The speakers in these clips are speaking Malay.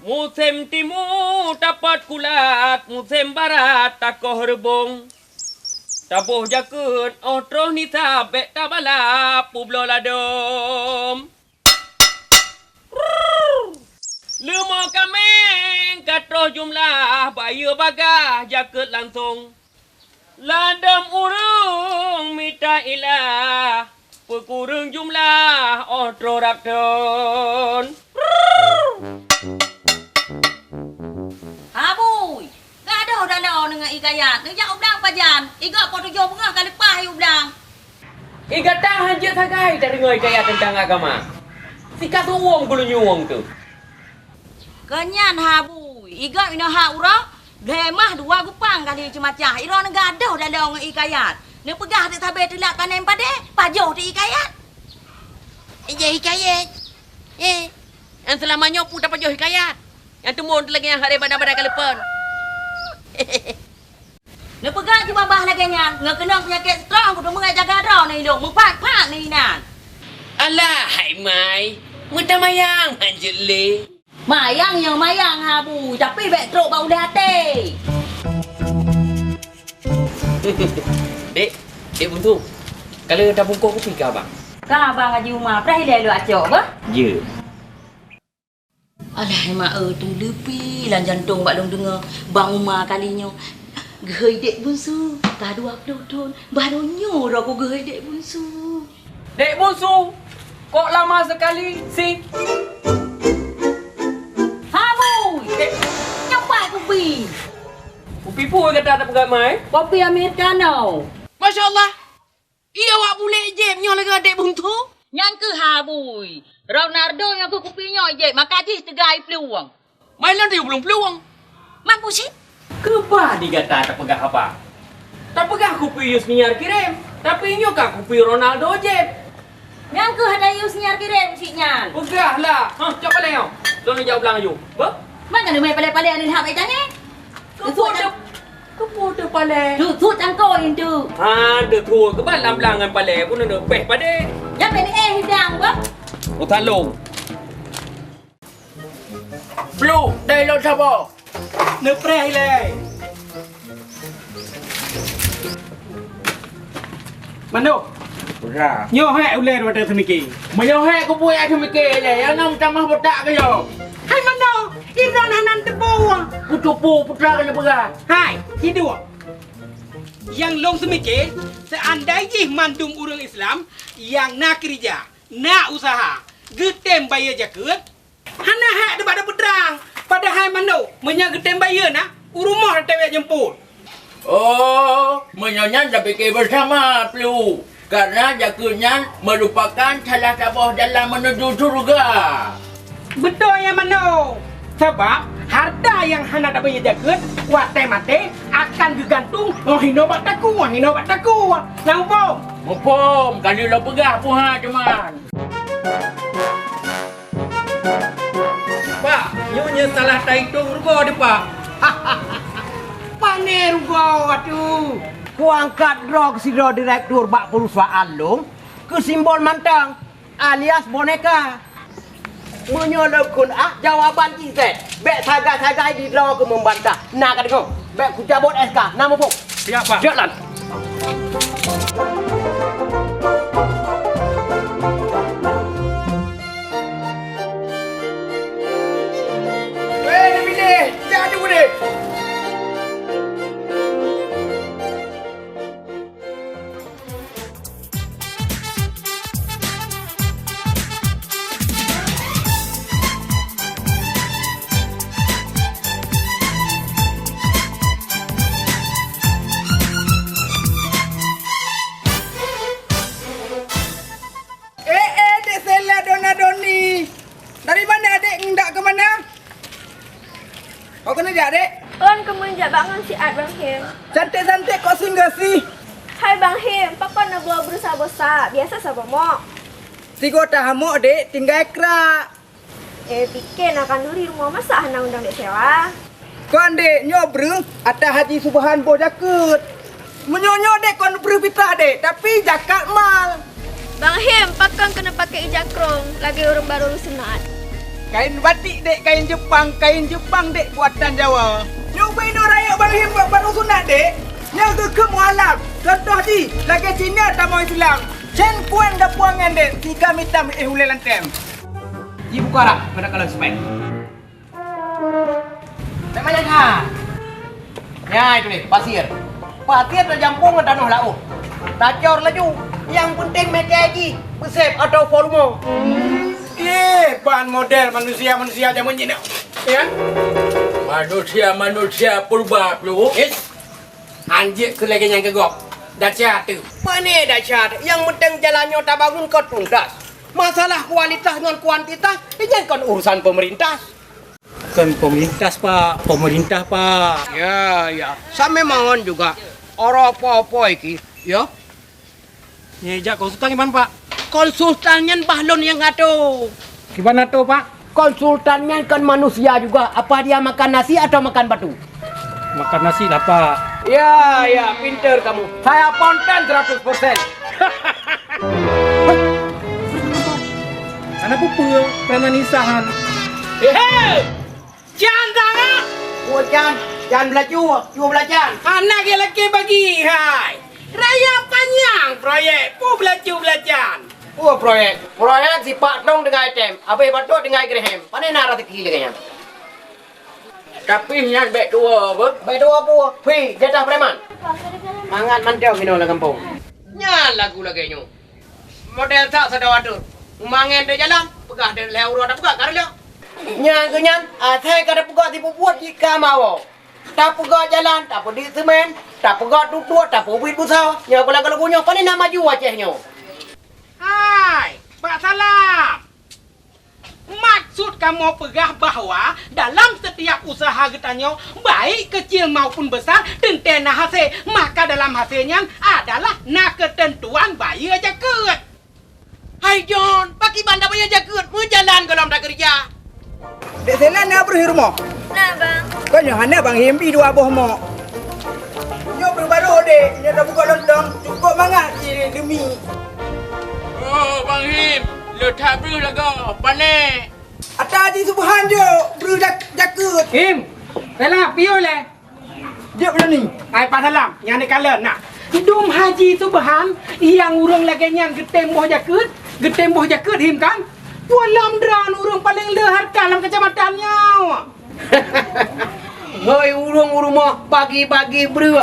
Musim timur dapat kulat, musim barat takoh rebung. Tabuh jakun, otroh ni sabek tabalap, publo ladom. Lemo kameng, katroh jumlah, bayu bagah, jakut langsung. Ladam urung, mita ilah, pekurung jumlah, otroh rapton. Abui, gaduh dah nak dengan ikayat. Ngejak ublang pajan. Iga apa tujuh bunga kali pah ublang. Iga tang hanja sagai dari ngoi kaya tentang agama. Sika suwong gulu nyuwong tu. Kenyan habui. Iga ina ha ura. Demah dua gupang kali cemacah. Ira nak gaduh dah dengan ikayat. Ni pegah ti sabe tilak panen pade. Pajoh ti ikayat. Hikayat. Yang selamanya pun dapat jauh hikayat. Yang tumun lagi yang hari pada kalepan. Ni pegah cuma bah lagi nya. Ngak kena penyakit strong kudu mengajaga darah ni dong. Mempak-pak ni nan. Alah, hai mai. Muda mayang manjut le. Mayang yang mayang habu. Tapi bek truk bau dah hati. Dek buntu. Kalau dah bungkuk kopi ke abang? Kah abang haji rumah. Pernah hilang lu acok ke? Ya. Alah mak tu lepi lan jantung bak long dengar bang Umar kalinya. Gehoi dek bunsu, dah 20 tahun barunya ora ko gehoi dek bunsu. Dek bunsu, kok lama sekali si? Hamu, nyampai kopi. Kopi pun kata tak pegang mai. Kopi americano. Masya Allah. Iya awak boleh je nyoh lagi adik buntu. Yang ke habui. Ronaldo yang ke kopinya je, makasih tegai peluang. Mai lan dia belum peluang. Mampu sih. Kebah dikata tak pegang apa? Tak pegang kopi Yus Niar kirim. Tapi nyo kah kopi Ronaldo je. Yang ke ada Yus Niar kirim siknya. Pegah lah. Ha, cak palai kau. Lono jauh belang aju. Ba? Mana ada main palai-palai ni hak ikan ni? Kepo de palai. Tu cangkau itu. Ha, de tu ke balam belangan palai pun ada peh pade. Yang ni hidang ba? Utalong. Blue, dai lo sabo. Nepreh le. Mano, Ora. nyo hek ulen wate semiki. Menyohek ko buat ada mikir je. Yang nam tamah botak ke yo. Hai mano, iron hanan tebu. Putupu putra ke berah. Hai, hidup. Yang long semiki, seandainya mandum urang Islam yang nak kerja, nak usaha, getem bayar jakut, hana hak debat pedang. Padahal mano, menya getem bayar nak, urumah tewek jemput. Oh, menyonya dah fikir bersama Pelu. Karena jakunya merupakan salah satu dalam menuju surga. Betul ya mano. Sebab harta yang hana tak bayar jakut, wate mate akan digantung ngahino bataku, ngahino bataku. Nampak? Mumpung, kali lo pegah pun ha cuman. Pak, nyonya salah taitung rugo de pak. Pane rugo atu. Ku angkat drog si direktur bak perusahaan long ke simbol mantang alias boneka. Menyolokun jawaban kita. Bek sagai-sagai di draw ke membantah. Nak kata kau. Bek ku cabut SK. Nama pun. Siapa? Jalan. Weh, pilih. Jadi boleh. nak bangun si Ad Bang Him. Cantik-cantik kau singgah sih. Hai Bang Him, Papa nak buat berusaha besar. Biasa sabar mok. Tiga tahamuk dek tinggal ekrak. Fikir nak kan dulu di rumah masak hendak undang dek sewa. Kau dek nyobreng atas Haji Subhan bo jakut. Menyonyo dek kau berpitah dek tapi jakat mal. Bang Him, Pakang kena pakai ijakrong. Lagi orang baru sunat. Kain batik dek, kain Jepang dek buatan Jawa. Nyobain no raya Bang Him buat baru sunat dek. Yang ke mualaf. Contoh di, lagi Cina tamu Islam. Chen kuan dah puangan dek, 3 meter hulai lantem. Ji buka rak, pada kalau spek. Memang jangan. Ya itu nih, pasir. Pasir dah jampung ke tanah laut. Tacor laju. Yang penting mereka lagi besep atau volume. Bahan model manusia zaman ini. Ya? Manusia purba pelu. Yes. Anjir ke lagi yang kegok. Dah tu. Mana dahsyat? Yang penting jalannya tak bangun kau tuntas. Masalah kualitas dengan kuantitas, ini kan urusan pemerintah. Kan pemerintah pak. Ya. Sampai mohon juga. Orang apa-apa iki, ya. Nyejak konsultan gimana pak? Konsultannya bahlon yang ngatur. Gimana tuh pak? Konsultannya kan manusia juga. Apa dia makan nasi atau makan batu? Makan nasi lah pak. Ya, pinter kamu. Saya konten 100%. Anak pupul, karena nisahan. Jangan tangan. Oh, jangan belajar, cuma belajar. Anak yang lelaki bagi, hai. Raya panjang proyek, belajar. Oh, proyek si Pak Tong dengan item. Apa yang patut dengan Graham. Pandai nak rata kiri kayaknya. Tapi nyat baik tua apa? Baik doa apa? Hui, jatah preman. Mangat mantau kino lah kampung. Nyal lagu lagi nyu. Model tak sedar atur. Mangen dia jalan, pegah dia leher urut tak pegah karya. Nyang ke nyang, saya kada pegah tipu buat jika mau. Tak pegah jalan, tak pedi semen, tak pegah tutua, tak pedi busau. Nya kalau punya pandai nak maju wajahnya. Hai, Pak Salam. Maksud kamu pegah bahawa dalam setiap usaha getanya, baik kecil maupun besar, tentang hasil, maka dalam hasilnya adalah nak ketentuan bayar jaket. Hai John, pakai bandar bayar jaket, mau jalan kalau tak kerja. Dek Selan nak beri rumah. Nah bang. Kau hanya bang Himpi dua boh mo. Nyo baru dek, nyo dah buka lontong, cukup mangat je demi. Oh, Bang Him. Lu tak beri lagu. Panik. Atas Haji Subhan je, beri jaket. Kim, Salam, piyo le. Dia belum ni. Hai Pak Salam, yang ni kala nak. Dum Haji Subhan yang urang lagi yang getemboh jaket him kan? Pualam dran urang paling lehar dalam kecamatannya. Hei urung mah pagi-pagi beri.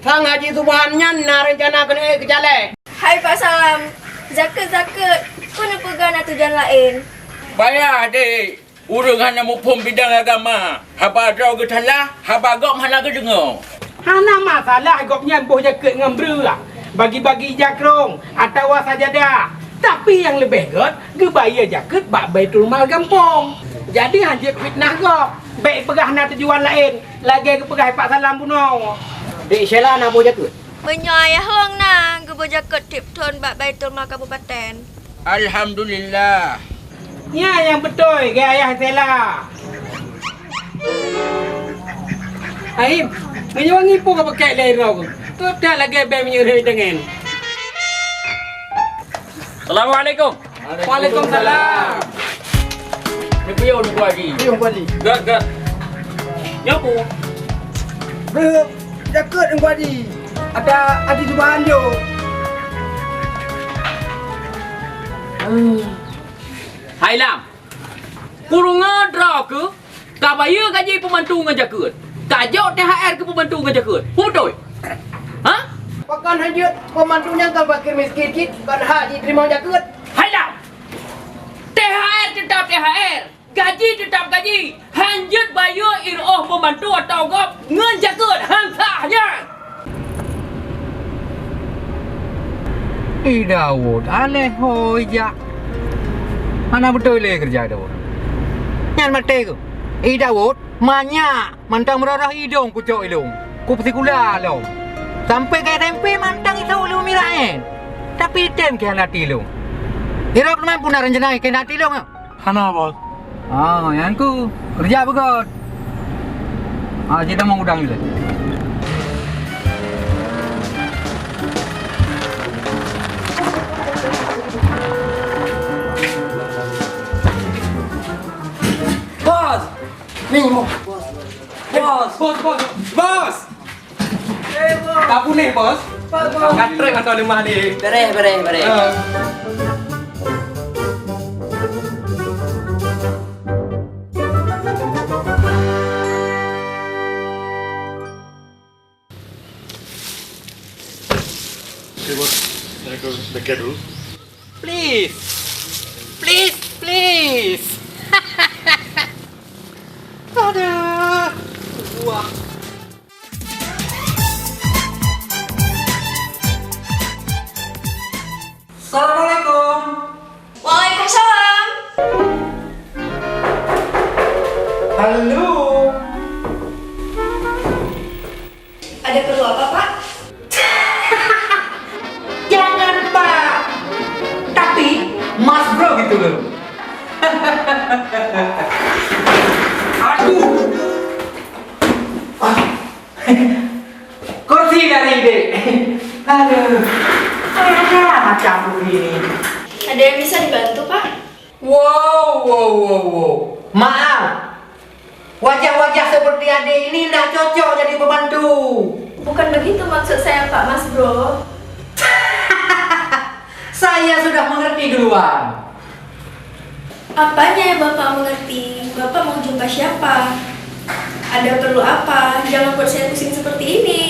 Sang Haji Subhan nak rencana kena ke jalan. Hai Pak Salam. Zakat. Kau nak pegang nak tujuan lain. Bayar dek. Urang hanya mupum bidang agama. Haba draw ke talah, haba gom hana ke dengar. Hana masalah gopnya boh jaket dengan lah. Bagi-bagi jakrong atau sajadah. Tapi yang lebih ge bayar jaket bak Baitul Mal kampung. Jadi hanya fitnah gop. Baik pegah nak tujuan lain. Lagi ke pegah Pak Salam puno. Dek Sheila nak bawa jaket. Menyaya hong na, gebo jaket tip ton bak Baitul Mal Kabupaten. Alhamdulillah. Ya yang betul ke ayah Sela. Aim, menyewangi pun kau pakai lerau. Tu dah lagi bay menyuruh dengan. Assalamualaikum. Waalaikumsalam. Ni piyo ni lagi. Dia kali. Gak. Nyapu. Beri jaket yang kali. Ada Haji Subhan je. Hai Lam. Kurung ngadra ke? Tak bayar gaji pembantu dengan jaket. Tak jauh THR ke pembantu dengan jaket. Betul? Ha? Pakan hajut pembantunya kan fakir miskin kit kan haji terima jaket. Hai Lam. THR tetap THR. Gaji tetap gaji. Hanjut bayar iroh pembantu atau gop dengan jaket. Hansahnya. Dawud, aleh hoja. Mana betul le kerja Dawud? Yang mati ke? Dawud, Banyak mantang merarah hidung kucuk ilung. Ku pasti kula long. Sampai kayak tempe mantang itu lu mirain. Tapi tem ke hati lu. Irok teman pun rencana ke hati lu. Hana bos. Ah, yang ku kerja begot. Ah, kita mau udang dulu. Bos. Ni bos. Bos. Bos, bos, bos. Kapu nih, bos. Katrek atau lemah nih. Beres. Oke bos, saya ke dekat dulu. Please. Aduh. Wah. Assalamualaikum. Waalaikumsalam. Halo. Ada perlu apa, Pak? Jangan Pak. Tapi Mas Bro gitu loh. Aduh. Kursi dari ide. Aduh. Macam begini. Ada yang bisa dibantu, Pak? Wow. Maaf. Wajah-wajah seperti adik ini tidak cocok jadi pembantu. Bukan begitu maksud saya, Pak Mas Bro. Saya sudah mengerti duluan. Apanya yang Bapak mengerti? Bapak mau jumpa siapa? Ada perlu apa? Jangan buat saya pusing seperti ini.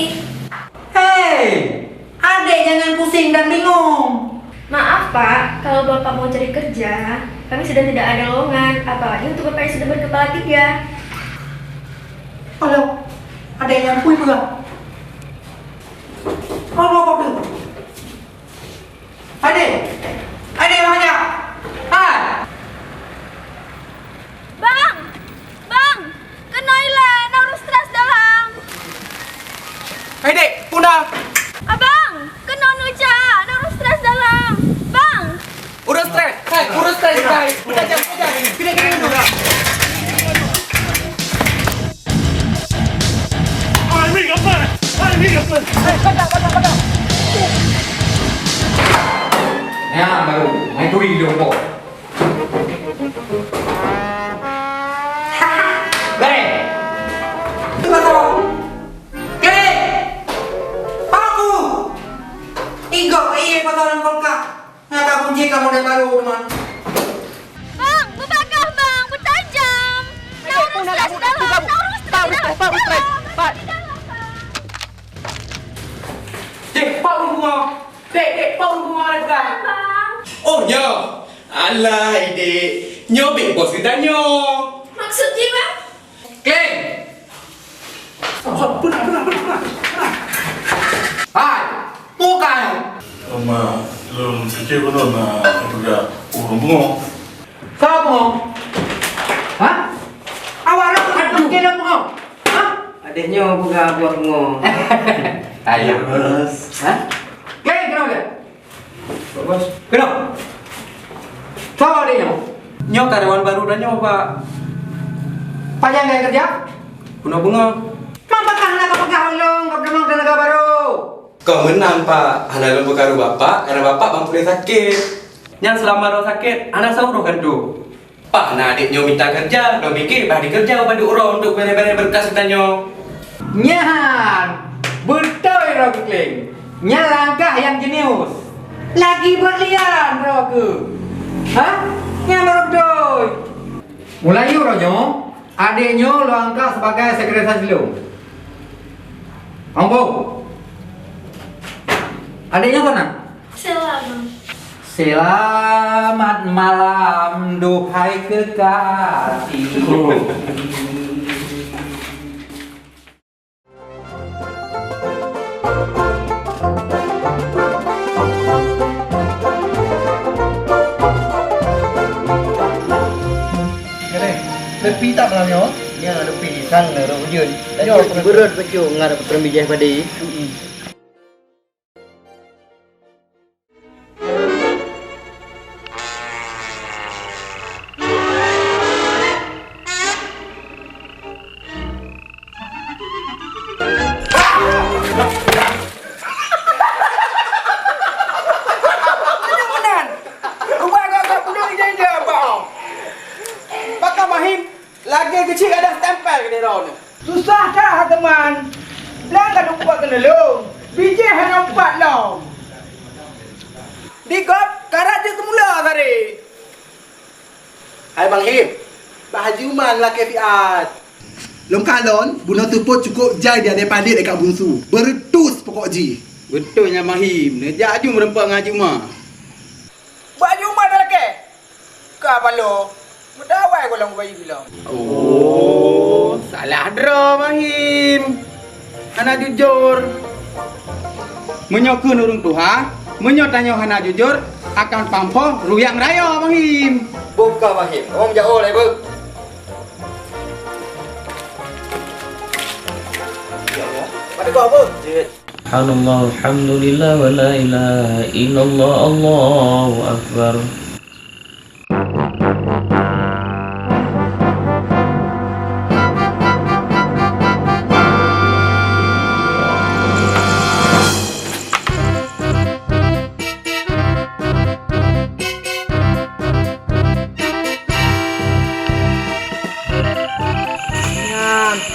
Hei, adik jangan pusing dan bingung. Maaf, Pak. Kalau Bapak mau cari kerja, kami sudah tidak ada lowongan. Apalagi untuk Bapak yang sudah berkepala 3. Halo, ada yang nyampuin juga. Apa tuh? Adik mana? Hai. Bang, kenoilah, naruh stres dalam. Hei, Dek, punah. Abang, kena nuja, naruh stres dalam. Bang, Urus stres. Hai, urus stres, hai. Udah jam. Pindah dulu. Ya, baru. Main tu hidung kok. Bere. Ke. Aku. Igok iye pataran kolka. Ngaka kunci kamu dah baru teman. Bang, berbakar bang, bertajam. Naruh stres dalam, naruh stres dalam. Dek, pak bunga. Dek, pak bunga ada bukan? Oh, nyo. Alah, ide. Nyo bos kita nyo. Maksudnya bang? Kleng. Punah. Hai. Muka. Oma, belum kecil betul na juga urung bungo. Kamu. Hah? Awak lu ada kira mau? Hah? Adiknya buka buat ngomong. Ayo. Bos. Hah? Kenapa? Bos. Kenapa? Coba dia mau. Nyo karyawan baru dan nyo, Pak. Panjang gak kerja? Punah bunga. Mampakah nak pegawai long, kau demang tenaga baru. Kau menang Pak, anak lu berkaru bapak karena bapak bang boleh sakit. Yang selama lo sakit, anak sauruh kan tu. Pak, nak adiknya minta kerja, lo mikir bah kerja pada orang untuk beres-beres berkas katanya. Nyahan, betul Rocky Kling. Nya langkah yang jenius. Lagi berlian Rocky. Hah? Nya betul. Mulai yuk Rojo. Adiknya lo angkat sebagai sekretaris lo. Ambo. Adiknya mana? Selamat. Selamat malam, duhai kekasih. Berpita malamnya. Ya ada pisang lah orang ujun. Yo berat kecil ngarep permijah padi. Menan. Rumah agak penuh ide abang. Bakal Mahim lagi kecil ada tempel ke dia ni. Susah dah teman. Lang kan buat kena long. Biji hanya 4 long. Digop karat dia semula tadi. Hai Bang Him. Bahaji Uman lah kefiat. Long kalon, bunuh tuput cukup jai dia ada palit dekat bungsu. Bertus pokok ji. Betulnya Mahim. Nejak aju merempak ngaji rumah. Baju rumah dah ke? Kau balo. Mudawai kau lang bayi bilang. Oh, salah draw Mahim. Hana jujur. Menyokun urung tuha, menyotanya hana jujur akan pampo ruyang raya Mahim. Buka Mahim. Orang jauh lah ibu. Pada kau apa? Subhanallah, alhamdulillah, wa la ilaha illallah, Allahu akbar.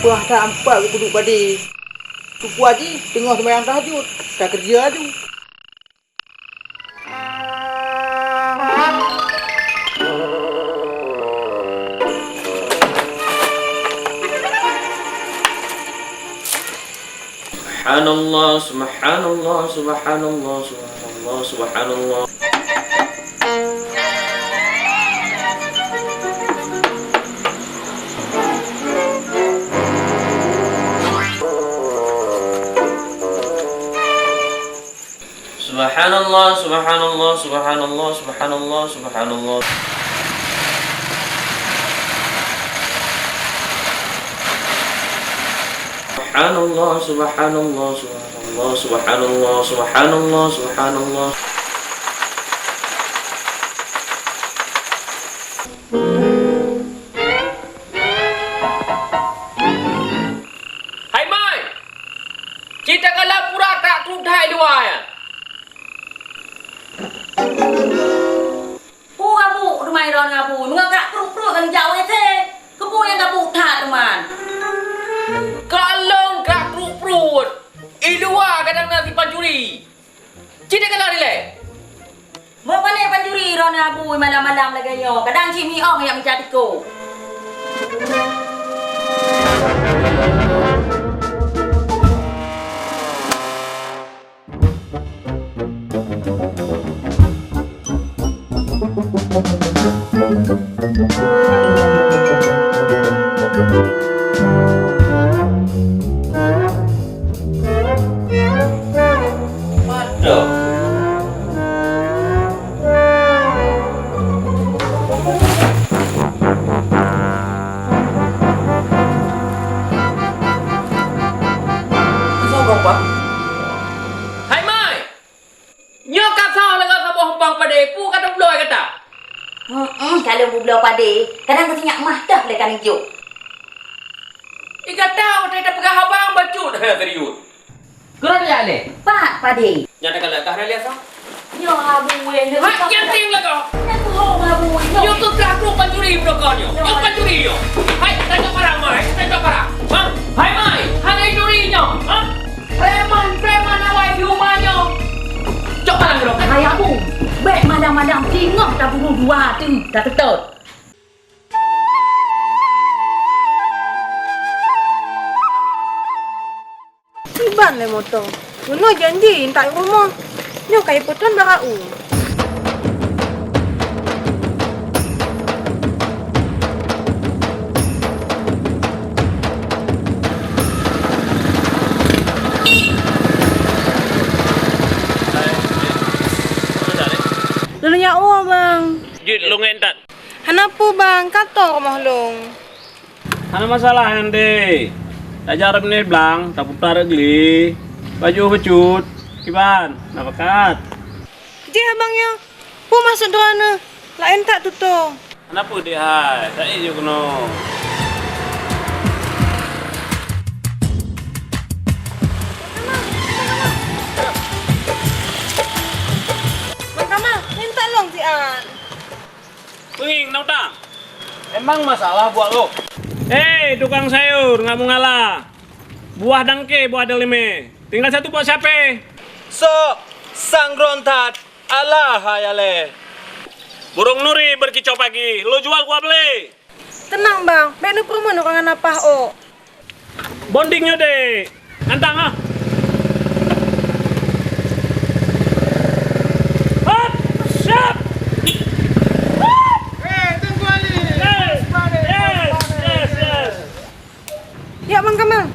Buah tak ampak aku duduk padi. Tupu haji tengok sembahyang tahajud. Tak kerja tu. Subhanallah, subhanallah, subhanallah, subhanallah, subhanallah. Subhanallah, subhanallah, subhanallah, subhanallah, subhanallah. Subhanallah, subhanallah, subhanallah, subhanallah, subhanallah, subhanallah. Hai Mai. Kita kalau pura tak tudai luar ya. Abu, rumah iron abu. Mengagak perut kan jauh ete. Kebu yang kabu tak teman. Kalau gak perut. Luar kadang nasi pancuri. Cita kalau rile. Mau pandai pancuri iron abu malam-malam lagi yo. Kadang cimi ong yang mencari ko. Hai Mai. Nyo kasau lega sabuh hempang pada pu kata bloi kata. Kalau bublo pade, kadang kesinyak mah dah le kan hijau. Ika tahu tak pegang abang bacut serius. Kurang dia le. Pak pade. Nyata kalau kah dia sah. Yo abu yang Ha, yang ting lega. Aku hong abu. Yo tu aku pancuri brokonyo. Yo pancuri yo. Hai, tanya parang Mai, tanya parang. Ha? Hai Mai, hangai curinya. Ha? Preman awak di rumahnya. Cok parang bro. Hai abu. Baik madam-madam tengok dah bunuh dua tu. Dah tetut. Iban le motor. Uno janji tak rumah. Nyo kai putan barau. Lalunya bang. Jut lungen tak. Hanapu bang, kato ke mahlong. Ada masalah nanti. Tak jarang ni belang, tak putar geli. Baju becut. Kiban, nak pakat. Dia abangnya. Pu masuk doana. Lain tak tutup. Kenapa dia hai? Tak je kena. Mama, minta long si An. Penging, nak tak? Emang masalah buat lo? Hei, tukang sayur, nggak mau ngalah. Buah dangke, buah delime. Tinggal satu buat siapa? So, sang rontat, Allah hayale. Burung nuri berkicau pagi, lo jual gua beli. Tenang bang, baik nu perempuan orang apa oh. Bondingnya deh, antang ah. Hop, siap. Tunggu Ali. Yes. Ya Bang Kamal.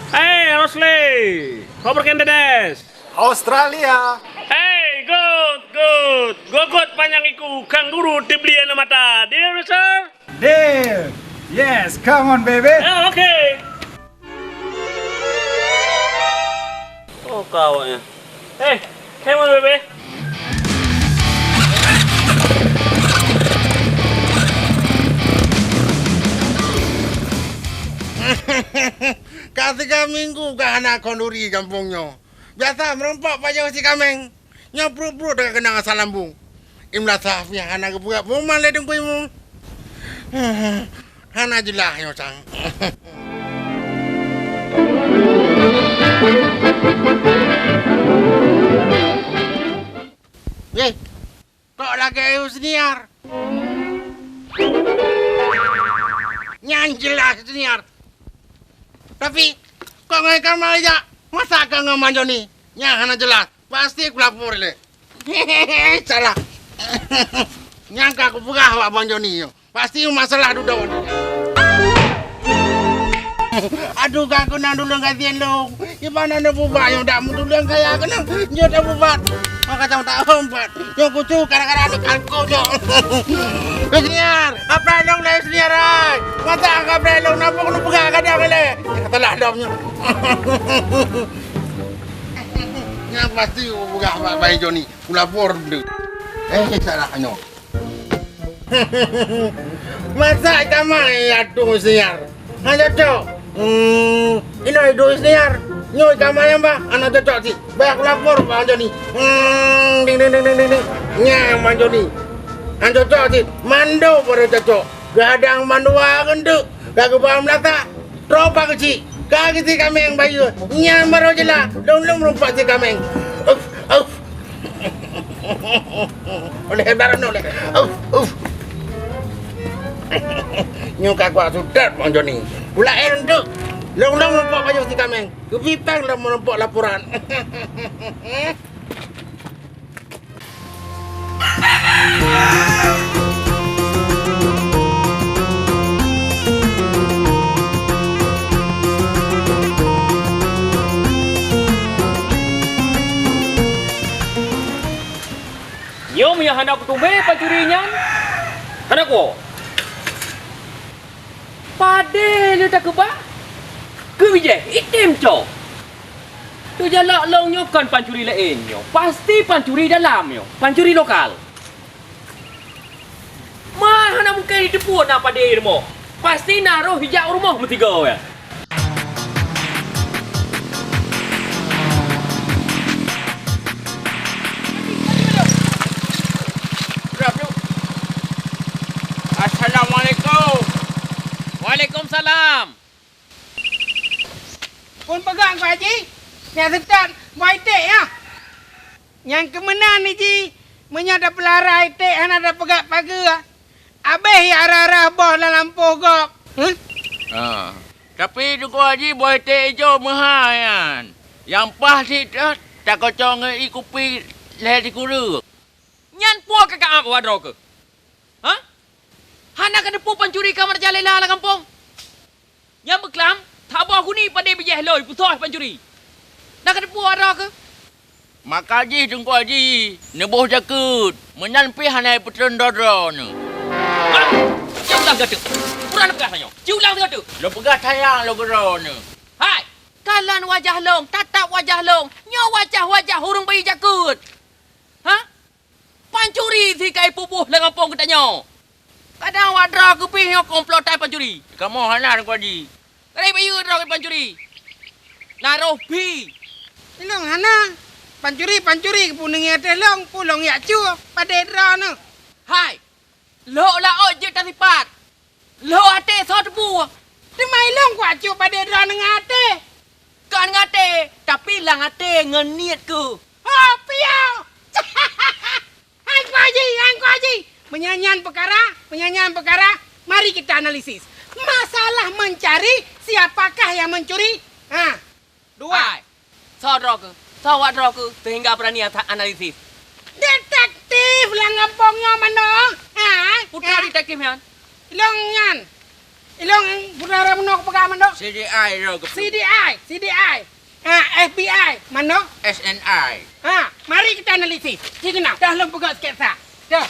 Hey, Rosli, kau berkendedes? Australia. Hey, good, panjang iku, kanguru dibeli na mata. Deal, sir? Deal. Yes, come on baby. Yeah, okay. Oh, kawanya. Hey, come on, baby. Kasih minggu ke anak konduri kampungnya. Biasa merompak pajak si kameng. Nyapruk-pruk dengan kenangan salambung. Imlah sahafiah anak kebuka puman ledeng kuimu. Hana jelah nyosang. Ye, kok lagi ayu senior? Nyanjelah senior. Tapi, kok ngaikan malah masa kau ngamanjo ni? Nya hana jelas, pasti aku lapor le. Hehehe, salah. Nyangka aku buka awak banjo ni yo. Pasti masalah duda wan. Aduh, aku nak dulu kasihan lo. Gimana nak buat yang dak dulu yang kaya kena. Yo dak buat. Maka tahu tak empat. Yo kucu kadang-kadang ada kalko yo. Senior, apa long le senior ai? Mata angka belong napa kena buka kadang le. Katalah domnya. Yang pasti buka bayi Joni. Kulapor dulu. Salahnya. Masa kamar ya tu senior. Hanya tu. Ini itu senior. Nyoy kamar yang bah. Anak cocok sih. Baik kulapor Bang Joni. Ding. Nya Bang Joni. Anak cocok sih. Mando baru cocok. Gadang mandua genduk. Kagak paham lata. Tropa kecil. Kaki si kameng bayu. Nya baru jelah. Long rumpak si kameng. Oleh baran oleh. Nyuka gua sudah Bang Joni. Pula enduk. Long rumpak bayu si kameng. Kepipang lah merempok laporan. Nyom yang hendak tumbe pacurinya. Hendak ko. Pade le tak kebak. Kebije, item co. Tu jalak long nyo kan pancuri lain nyo. Pasti pancuri dalam nyo. Pancuri lokal. Mah hendak mungkin ditepuan apa dia mo. Pasti naruh hijau rumah bertiga ya. Assalamualaikum. Waalaikumsalam. Pun pegang Pak Haji. Yang setan baik tek ya. Yang kemenang ni Ji. Menyada pelarai tek hana ada pegat pagar. Abeh ya arah-arah boh dalam pogok. Tapi juga Haji boleh tek hijau mahayan. Yang pasti tak kocong ikupi leher di kuru. Nyan puak kakak apa wadro ke? Hah? Hana kena pu pancuri kamar jalan lah kampung. Yang berkelam, tak bawa aku ni pada bijah loi putus pancuri. Dah kena puas ada ke? Maka Haji Tunggu Haji. Nebuh jakut. Menyanpi hanai petron dodro ni. Ha? Ciu ulang kata. Kurang pegah tanya. Ciu ulang kata. Lo pegah tayang lo gero ni. Hai. Kalan wajah long, tatap wajah long. Nyo wajah-wajah hurung bayi jakut. Ha? Pancuri si kai pupuh le kampung kita nyo. Kadang wadra ke pi nyo komplotai pancuri. Kamu hana Tunggu Haji. Kadang bayi wadra ke pancuri. Naruh pi. Ilong hana. Pancuri puning ya telong pulong ya cu pada dra nu. Hai. Lo la oj je tasipat. Lo ate so tebu. Temai long kwa cu pada dra nang ate. Kan ngate, tapi lang ate ngeniat ku. Ha piau. Hang kwaji. Menyanyian perkara, mari kita analisis. Masalah mencari siapakah yang mencuri? Ha. Dua. Hai. Sodro ke? Sawat ke sehingga berani analisis. Detektif lah ngapongnya mana? Ha? Putra detektif yan. Ilong yan. Ilong putra mana pegang mana? CDI lo ke. CDI. FBI mana? SNI. Mari kita analisis. Jadi nak dah long pegang sketsa. Dah,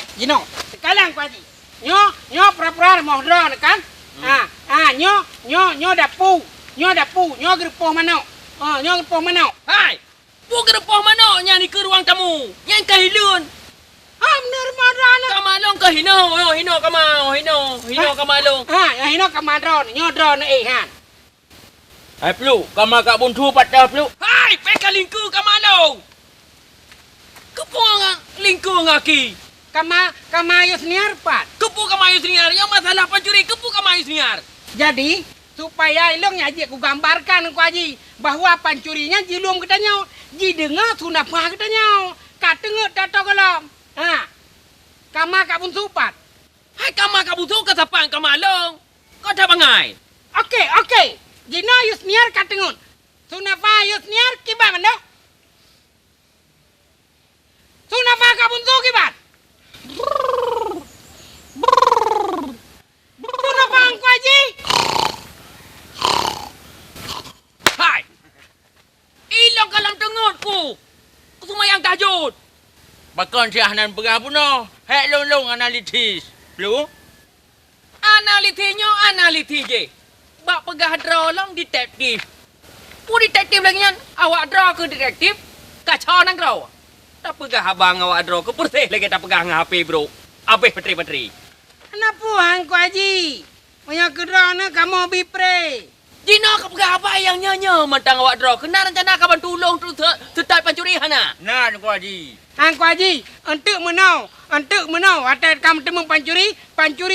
sekarang ku haji. Nyo pura-pura mau draw kan? Nyo dapu. Nyo gerpoh mana? Nyo gerpoh mana? Hai. Bukan depoh mana yang ni ke ruang tamu. Yang kahilun. Benar madran. Kamalong ke hino kamalong. Yang hino kamadron. Nyo drone han. Hai Pelu, kama kak buntu patah Pelu. Hai, peka lingku kamalong. Kepung lingku ngaki. Kama ayus niar pat. Kepu kama ayus niar. Yang masalah pencuri kepu kama ayus niar. Jadi, supaya ilong aja ku gambarkan ku haji bahwa pancurinya jilum katanya. Ji dengar sunah pah katanya. Kat tengok dato kolom. Kama kak pun supat. Hai kama kak butuh ke sapang kamalong. Kau dah bangai. Okey. Jina yus niar kat tengok. Sunah pah yus niar kibat mana? Sunah pah kak pun suh kibat. Sunah pah ku haji. Hai. Ilang kalang tengokku. Kusumayang tajud. Bakon si Ahnan pegah puno. Hek long analitis. Pelu. Analitis je. Bak pegah draw long detektif. Pu detektif lagi yan. Awak draw ke detektif. Kacau nang draw. Tak pegah abang awak draw ke persih lagi tak pegah ngah HP bro. Habis petri-petri. Kenapa hang ku haji? Punya kedra na kamu bipre. Dina ka pegah apa yang nyanyi mentang awak draw. Kena rencana kapan tolong tu tetap pancuri hana. Nah Tunggu Haji. Hang ku haji, entuk menau. Atas kamu temu pancuri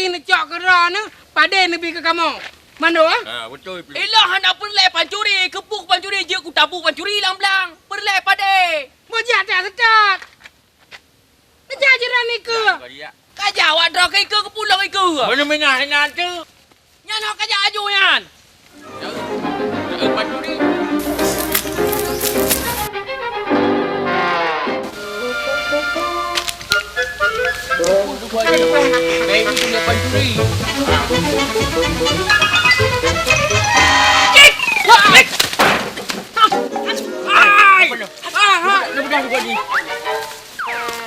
ni cok kedra na pada lebih ke kamu. Mana Betul Pelu. Elah hana perlai pancuri, kepuk pancuri je ku tabu pancuri lang-lang. Perlai pade. Mojak tak sedap. Kejap jiran ni ke? Kajak awak draw ke pulang ke? Mana menah hina tu? Yan nak kajak aju yan. Pancuri. Tunggu Haji depan. Baik ni kena pancuri.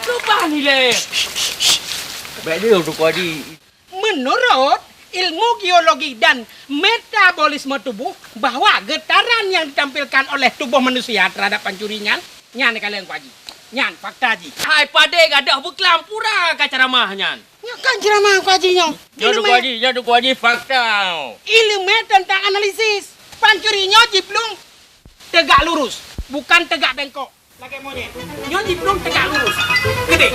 Lupa ni le. Baik dia Tunggu Haji. Menurut ilmu geologi dan metabolisme tubuh bahwa getaran yang ditampilkan oleh tubuh manusia terhadap pancurinya, nyan kalian ku haji. Nyan fakta haji. Hai pade gadah beklam pura ka ceramahnya. Nya kan ceramah ku haji nya. Ya Tunggu Haji fakta. Ilmu tentang analisis. Pancurinya jiplung tegak lurus, bukan tegak bengkok. Lagi monyet. Nyo jiplung tegak lurus. Gede.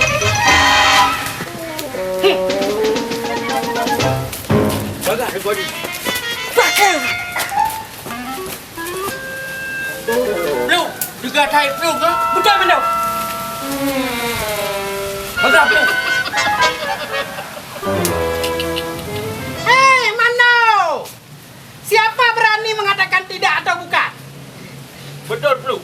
Bagak Tunggu Haji. Pakar. Pelu, juga thai Pelu ke? Betul betul. Bagak Pelu. Hei, Mano! Siapa berani mengatakan tidak atau bukan? Betul Pelu.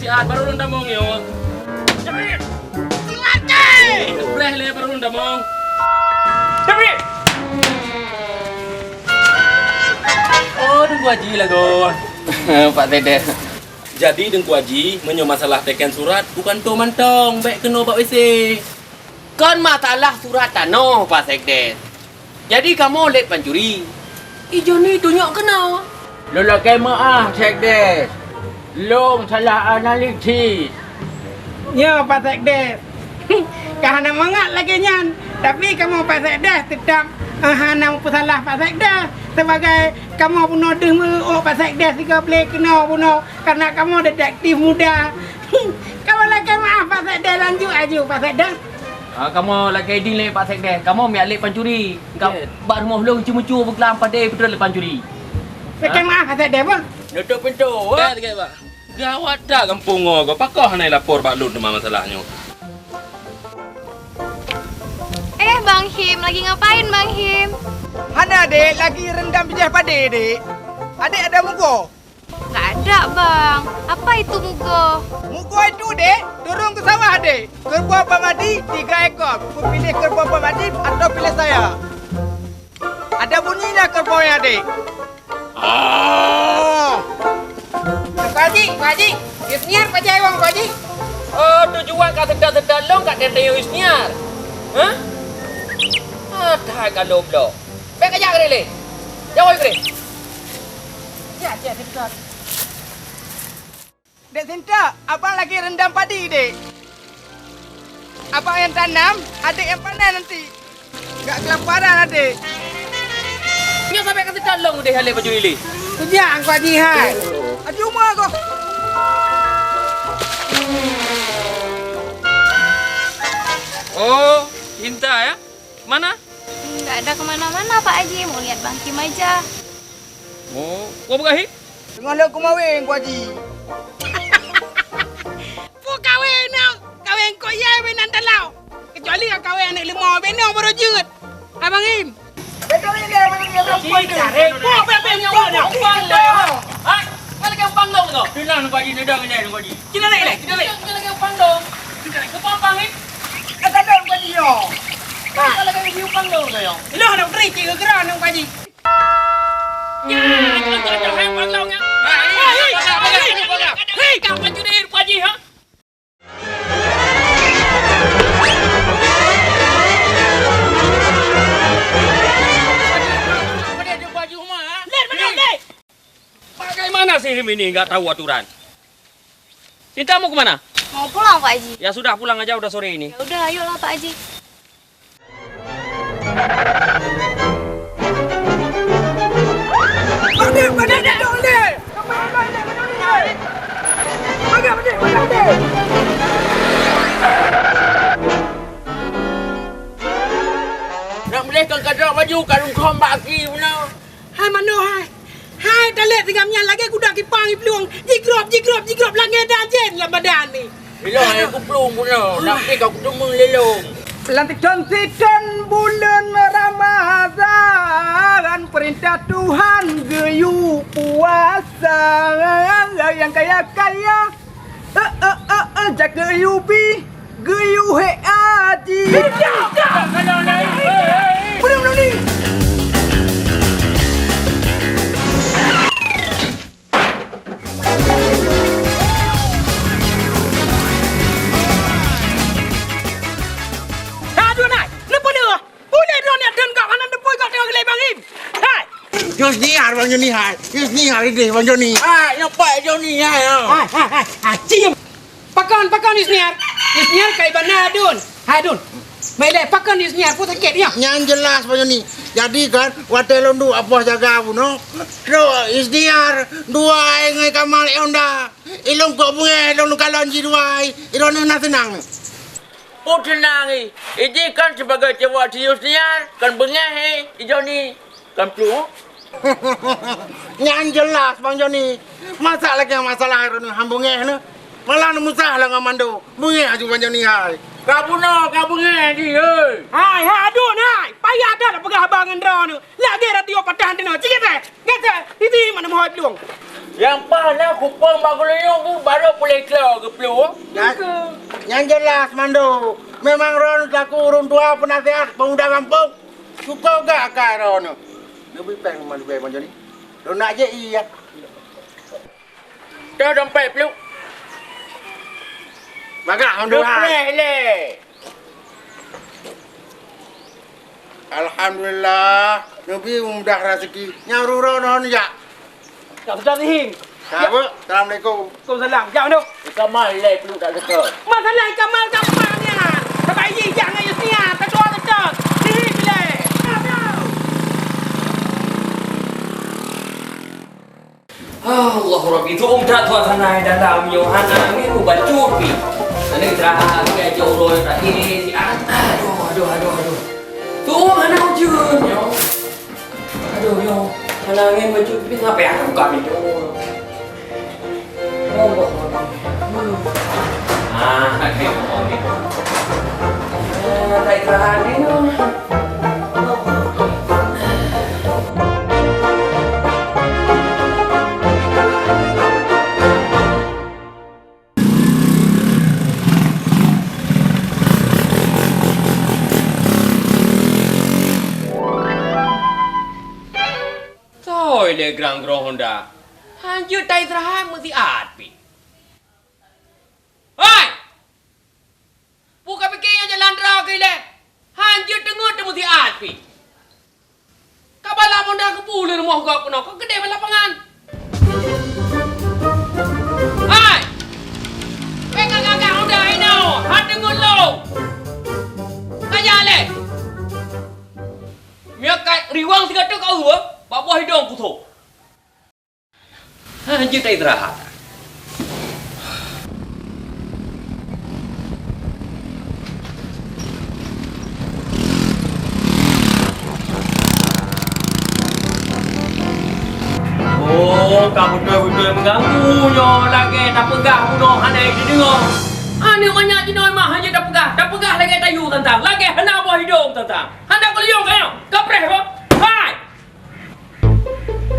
Sihat baru lu ndamong yo. Cepet. Ngate. Boleh le baru lu ndamong. Cepet. Oh, Dengku Haji lah go. Pak Dede. Jadi Dengku Haji menyo masalah teken surat bukan tu mantong, baik kena Pak WC. Kan masalah surat tanah, Pak Sekdes. Jadi kamu let pancuri. Ijo ni tunjuk kena. Lola kemaah Sekdes. Long salah analisis. Ya, Pak Sekdes. Kahana mangat lagi nyan. Tapi kamu Pak Sekdes tetap hana salah Pak Sekdes. Sebagai kamu puno deng Pak Sekdes juga boleh kena puno karena kamu detektif muda. Kamu lagi maaf Pak Sekdes lanjut aja Pak Sekdes. Kamu lagi idin le Pak Sekdes. Kamu mi alik pancuri. Kau bak rumah lu mucu-mucu berkelam pada betul le pancuri. Lagi maaf Pak Sekdes apa? Nutup pintu. Dekat Pak. Gawat dah kampung go. Pakah nai lapor Pak Lut nama masalahnya. Bang Him, lagi ngapain Bang Him? Hana dek lagi rendam bijah pade dek. Adik ada mugo? Nggak ada Bang. Apa itu mugo? Mugo itu dek, turun ke sawah dek. Kerbau pamadi 3 ekor. Ku pilih kerbau pamadi atau pilih saya? Ada bunyinya kerbaunya dek. Pak Haji. Isniar Pak Haji, Pak Haji. Oh, tujuan kau sedar-sedar long kat dendeng Isniar. Hah? Dah kalau blok. Baik kerja ke le. Jauh ke. Ya, dekat. Dek Sinta, abang lagi rendam padi dek. Abang yang tanam, adik yang panen nanti. Gak kelaparan adik. Nyo sampai ke sedar long deh hale baju le. Sejak Pak Haji hai. Adik rumah kau. Oh, Hinta ya? Mana? Nggak ada kemana-mana Pak Haji, mau lihat Bang Kim aja. Oh, kau buka hit? Tengah lu aku mawin, Ku Haji. Pu kawin kau ya benan talau. Kecuali kau kawin anak 5 benong baru jut. Abang Im. Betul ni dia, betul dia. Umpang dong. Hah? Kau lagi umpang dong tu? Tenang Ku Haji, nedang ni Ku Haji. Cina lagi. Kau lagi umpang dong. Kau umpang ni? Ada dong Ku Haji yo. Kau lagi umpang dong tu yo. Lo nak beri tiga geran Pak Haji. Ya, jangan umpang dong ya. Hei, kau pancuri Pak Haji ha? Bagaimana sih Him ini nggak tahu aturan? Cinta mau kemana? Mau pulang Pak Haji. Ya sudah pulang aja udah sore ini. Ya udah, ayolah Pak Haji. Nak boleh kau kadang baju karung kau baki benar. Hai mano hai. Hai talet tinggalnya lagi kuda kipang iplung. Jigrop langit dajen lah badan ni. Bila aku pelung benar. Nak pergi kau ketemu lelong. Lantik consitan bulan Ramadan, perintah Tuhan geyu puasa yang kaya-kaya jaga yubi geyu he aji. Belum ni. Yus ni har Bang Joni hai. Yus ni hari deh Bang Joni. Nampak Joni hai. Cium. Pakan Isniar. Isniar kai bana Dun. Hai Dun. Baiklah pakan Isniar pun sakit ya. Yang jelas Bang Joni. Jadi kan watel londu apa jaga buno. Ro Isniar dua ngai kamal onda. Ilong kok bunga long kalon ji dua. Ilong na tenang. Oh tenang ni. Ini kan sebagai cewek Yusniar kan bengah Joni kan peluk. Yang jelas Bang Joni. Masalah air ni hambungnya ni. Malah ni musah lah ngamando. Bunga aju Bang Joni hai. Kau bengah di oi. Hai aduh nai. Payah dah lah pegah abang ngendra ni. Lagi radio patah henti no. Cikit eh. Gata. Itu mana mau pelung. Yang panas kupang bagulung tu baru boleh keluar ke Pelu. Yang jelas Mando, memang Ron selaku urun tua penasihat pemuda kampung. Suka gak kak Ron? Lebih peng macam ni. Ron nak je iya. Dah dompet Pelu. Bagak Mando. Le. Alhamdulillah, Nabi mudah rezeki. Nyaru Ron ya. Tak sedar ni. Apa? Assalamualaikum. Waalaikumsalam. Jangan tu. Kamal le Pelu tak suka. Masalah Kamal gampangnya. Sampai ini jangan you siap. Tak tua tak. Sini bila. Allah Rabbi tu dah tua sana dalam Yohana ni bacut pi. Ani dah ke jauh tak ini si aduh. Tu mana ujun yo. Aduh yo. Mana angin bacut pi sampai aku buka pintu. Allah Rabbi. Kayak ngomong ni. Tak istirahat ni no. Le grang Honda. Hanjur tak istirahat mesti api. Hei! Buka fikirnya jalan rau ke le. Hanjur tengok tu mesti api. Kabala Honda ke puluh rumah kau kena. Kau gede lapangan. Hei! Kakak Honda ini. Han tengok lo. Kaya le. Mia kat riwang sikit tu kau apa? Bapak hidung putus. Hanjur tak istirahat. Oh, kamu betul-betul mengganggunya lagi. Tak pegah bunuh hanai di dengar. Ani banyak jenis mah hanya tak pegah. Tak pegah lagi tayu tentang. Lagi hendak buah hidung tentang. Hendak keliung kau. Kapreh apa? Hai!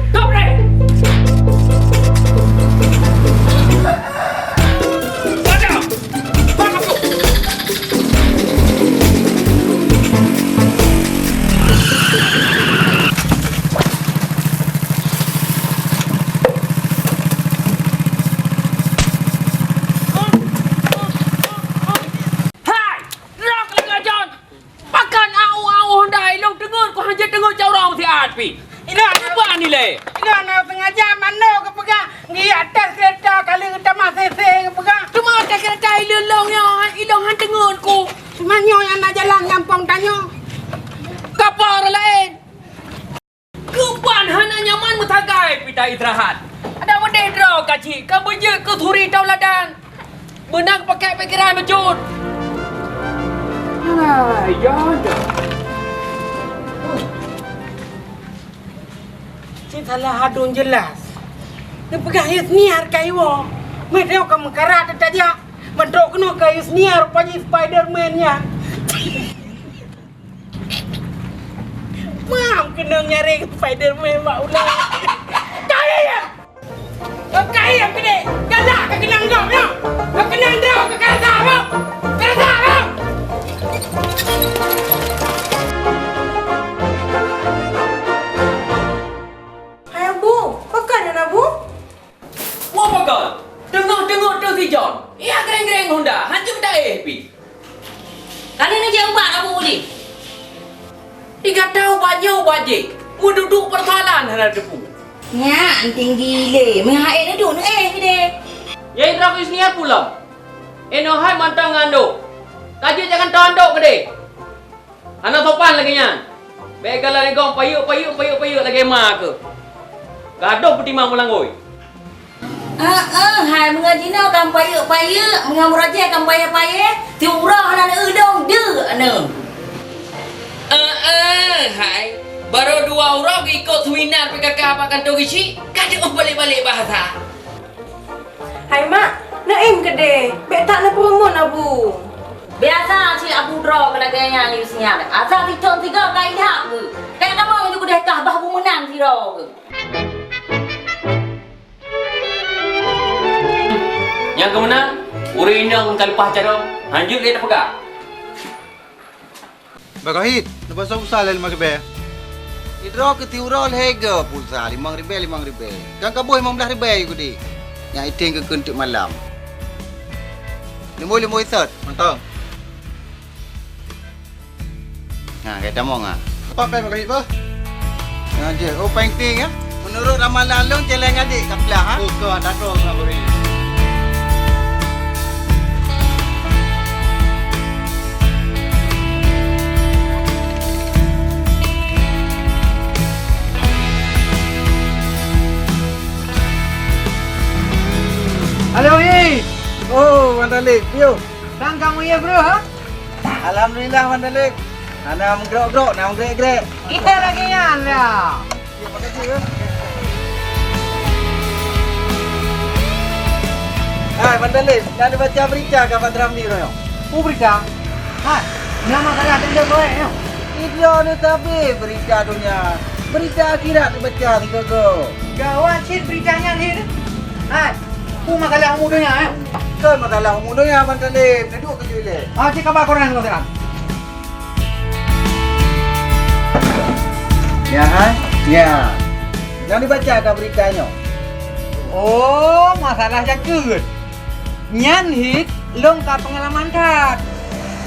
Kapreh! Ini apa ni le? Ini anak sengaja mana ke pegang? Ngi atas kereta kali kita masih seng pegang. Cuma atas kereta ilong ya, ilong han dengar ku. Semanyo yang nak jalan nyampong tanya. Kapal lain. Kepan hana nyaman mutagai pita istirahat. Ada benda draw kaci, kamu je ke thuri tauladan. Benang pakai pikiran bejut. Ya dah. Salah hadun jelas. Dia pegang yus niar kayu. Mereka kamu karat saja. Mentok kena kayu niar rupanya Spiderman-nya. Mam kena nyari Spiderman mak ulang. Kaya ya. Kaya gede. Galak ke kenang dok ya. Ke kenang dok ke kereta apa? Kereta apa? Tengok tu si John. Ia gereng-gereng Honda. Hancur tak pi. Kali ni je ubah kamu uli. Tiga tahu baju bajik. Mu duduk persoalan hana depu. Ya, anting gile. Mengaik ni duduk gede. Ya indra ku isniat pula. Eno hai mantang ngando. Kaji jangan tanduk gede. Anak sopan lagi nyan. Baik kalau ni gong payuk lagi mak ke. Gaduh peti mak melangoi. Hai mengaji no kam payuk mengam raja kam payah tiurah hana udong de anu. Hai baru 2 orang ikut seminar PKK apakan tu gici. Kadang balik-balik bahasa. Hai mak, Naim gede. Bek tak nak promo abu. Biasa si Abu draw kena gaya ni sinyal. Asal titon 3 kali dah ke. Kayak kamu juga dah kah bah menang si draw ke. Yang kemana? Uri indang talpah cara. Hanjut dia dah pegang. Bagahit, nabasa usaha lima ribu. Idro ke tiurol hega pulsa 5,000. Kan kaboh 15,000 ko di. Yang iting ke kentuk malam. Limoi isat, mantap. Nah, kita mau ngah. Apa bagahit ba? Nah, je. Oh, penting ya. Menurut ramalan long celeng adik kaplah ha. Oh, kau ada kau ngaburi. Halo, Yi. Oh, Mandalik, yo. Sang kamu ya, bro, ha? Alhamdulillah, Mandalik. Ana menggerok-gerok, nak menggerek-gerek. Kita lagi yan, ya. Terima kasih, ya. Hai, Mandalik, nak baca berita ke Pak Ramli, Royo? Oh, berita? Ha? Nama saya ada gue, ya. Itu ni tapi berita dunia. Berita akhirat dibaca ni kau. Gawat sih beritanya ni. Ha? Ku masalah umurnya, ya. Kan masalah umurnya, Mandalik. Duduk ke jule. Ah, cik kabar koran kau sekarang. Ya, ha? Ya. Yang dibaca ke beritanya? Oh, masalah jakut. Nyan hit long ka pengalaman kat.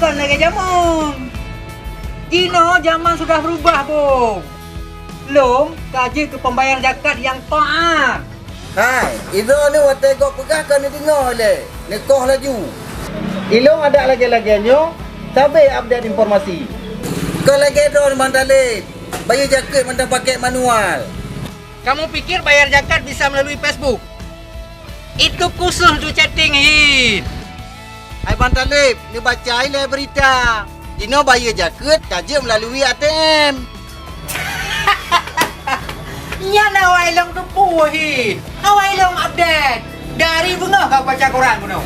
Kan lagi zaman. Kino zaman sudah berubah, Bung. Long kaji ke pembayar zakat yang taat. Hai, itu ni waktu kau pegah kan ni dengar le. Nekoh laju. Ilong ada lagi-lagiannya. Tapi update informasi. Kau lagi don Mandalik. Bayar zakat mandang pakai manual. Kamu pikir bayar zakat bisa melalui Facebook? Itu khusus untuk chatting, Hit. Hai Mandalik, ni baca le berita. Dino bayar zakat kaji melalui ATM. Yan awai long tu Hit. Awai long update. Dari bunga kau baca koran bunuh.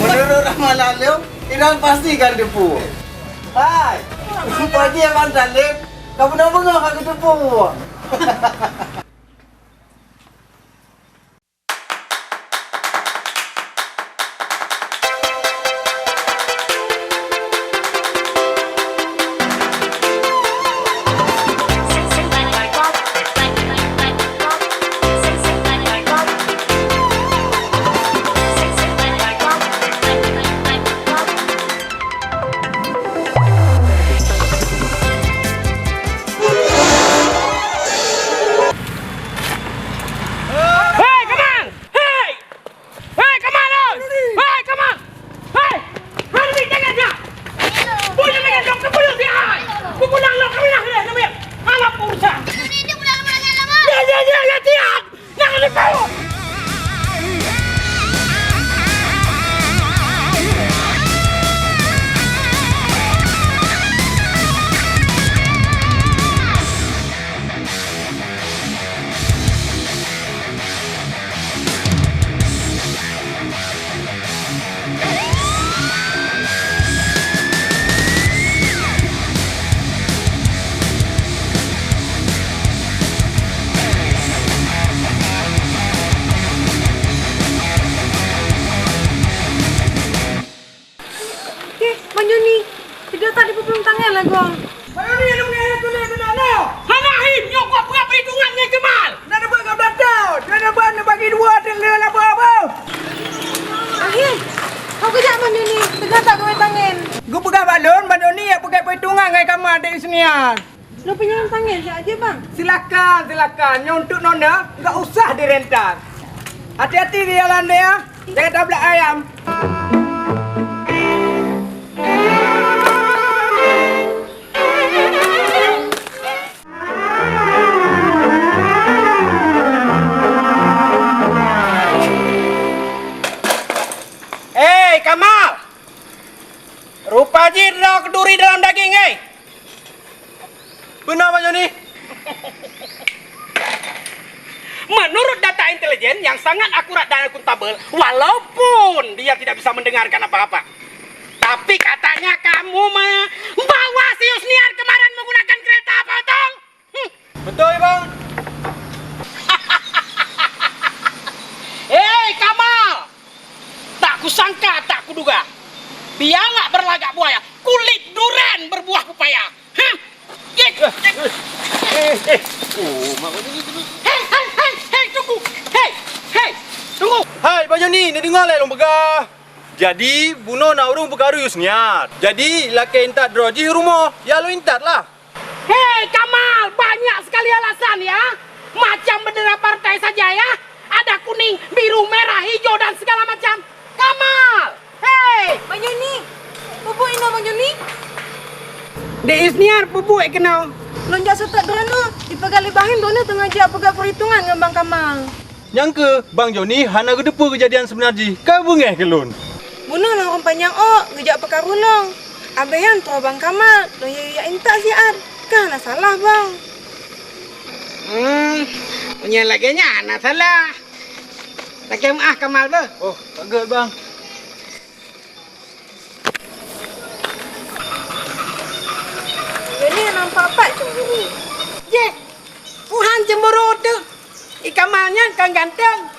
Menurut ramalan lu, Iran pasti kan depu. Hai, pagi Mandalik. Kau benar bunga kau depu. Gue pegang balon, balon ni yang pakai perhitungan dengan kamar adik senian. Lo pinjam tangan sekejap aja bang. Silakan. Untuk nona, enggak usah direntas. Hati-hati di jalan dia. Jangan tabrak ayam. Kamal! Rupa jira keduri dalam daging, Benar Pak Joni? Menurut data intelijen yang sangat akurat dan akuntabel, walaupun dia tidak bisa mendengarkan apa-apa, tapi katanya kamu membawa si Yusniar kemarin menggunakan kereta apa, Tong? Betul, Bang. Hei, Kamal! Biawak berlagak buaya, kulit durian berbuah pepaya. Hah? Hei, tunggu. Hei, tunggu. Hai, banyak ni dengar lah long begah. Jadi, buno nak urung perkara you senyat. Jadi, laki intat droji rumah. Ya lu intat lah. Hei, Kamal, banyak sekali alasan ya. Macam bendera partai saja ya. Ada kuning, biru, merah, hijau dan segala macam. Kamal! Hei! Bang Joni. Bubuk ino Bang Joni. Dek Isniar, bubuk kenal. Lonjak setak derana. Dipegali bahin dona tengah jap pegang perhitungan dengan Bang Kamal. Nyangka, Bang Joni hana kedepa kejadian sebenarnya. Kau bengeh ke lun? Bunuh lah orang panjang gejak pekarunong. Abehan tu Bang Kamal. Loya intak siat. Kan salah bang. Punya lagi nak salah. Lagi Kamal ber. Oh, bagus bang. Ini nampak apa cemburu? Ye, Tuhan cemburu tu. Kamalnya kan ganteng.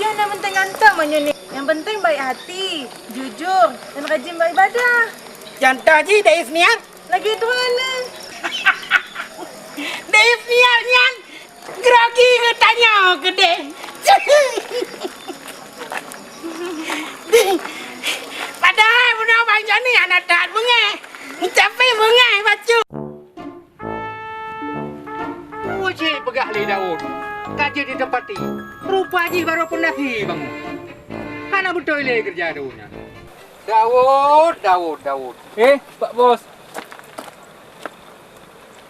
Ya, yang penting ganteng Bang Joni. Yang penting baik hati, jujur, dan rajin beribadah. Contoh je Dek Isniar. Lagi tu mana? Dek Isniar nyan. Grogi ke tanya ke Dek. Padahal benar Bang Joni anak tak bunga. Tapi bunga baju. Uji pegak li Daud. Kaji di tempat ini. Rupa ji baru pendaki bang. Hana betul le kerja Daudnya. Daud. Pak Bos.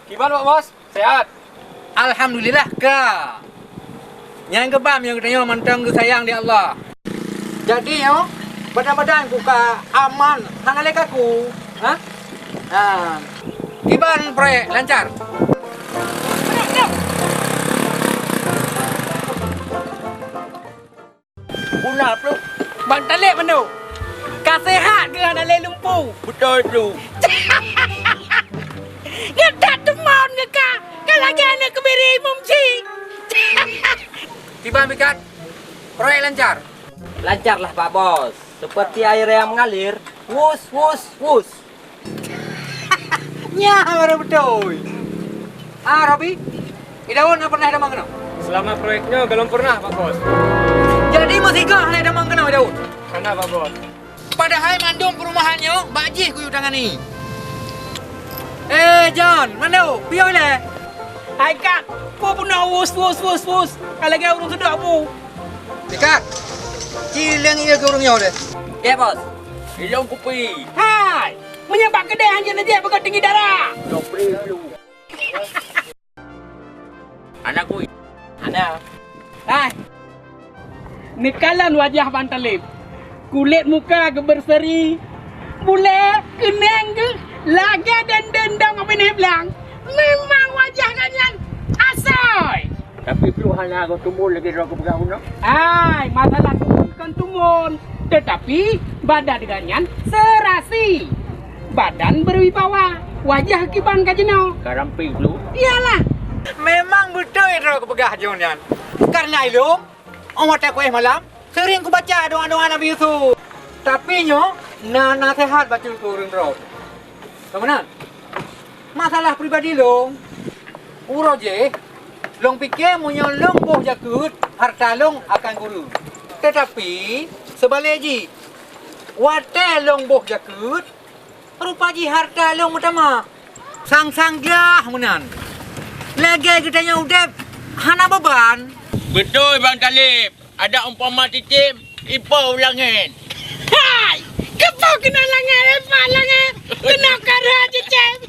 Gimana Pak Bos? Sehat? Alhamdulillah ka. Yang kebam yang katanya mentang ke sayang di Allah. Jadi yo, badan-badan buka aman, hangalek aku. Hah? Nah. Kiban proyek lancar. Punah pelu. Bang Talib mana? Kasihat ke anak le lumpuh? Betul pelu. Ngetat temon ke ka? Kan lagi anak kebiri mumci. Kiban bikat. Proyek lancar. Lancarlah Pak Bos. Seperti air yang mengalir. Wus, wus, wus. Nya baru betul. Robi. Idaun nak pernah damang kena? Selama proyeknya belum pernah Pak Bos. Jadi masih gah le damang kena Idaun? Kena Pak Bos. Padahal mandum perumahannya bajih kuyu tangan ni. John, mana? Pioi le. Hai Kak, pu puna wus. Kalau kau urung sedap pu. Dekat. Cileng ia ke urungnya le. Ya Bos. Ilong kupi. Hai, menyebab kedai hanya aja bekat tinggi darah. Jopri pelu. Anak kui. Ada. Hai. Nikalan wajah Bang Talib. Kulit muka ke berseri. Bule keneng ke lagi dan dendang apa ni belang. Memang wajah kanyan asoy. Tapi pelu hana kau tumbuh lagi dah kau pegang guna. Hai, masalah bukan tumun. Tetapi badan kanyan serasi. Badan berwibawa. Wajah kiban kajenau. Karampi pelu. Iyalah. Memang betul itu aku pegah Jonian. Karena ilmu, orang tak kuih malam, sering aku baca doa-doa Nabi Yusuf. Tapi nyo, nasihat baca turun roh. Kemudian, masalah pribadi long, uro je, long fikir munyo long boh jakut, harta long akan guru. Tetapi sebalik ji, wate long boh jakut, rupa ji harta long utama. Sang-sang jah munan. Lagi kita udah hana beban. Betul Bang Talib. Ada umpama titip, ipau langit. Hai! Kepau kena langit, lepas langit. Kena karah je, Cep.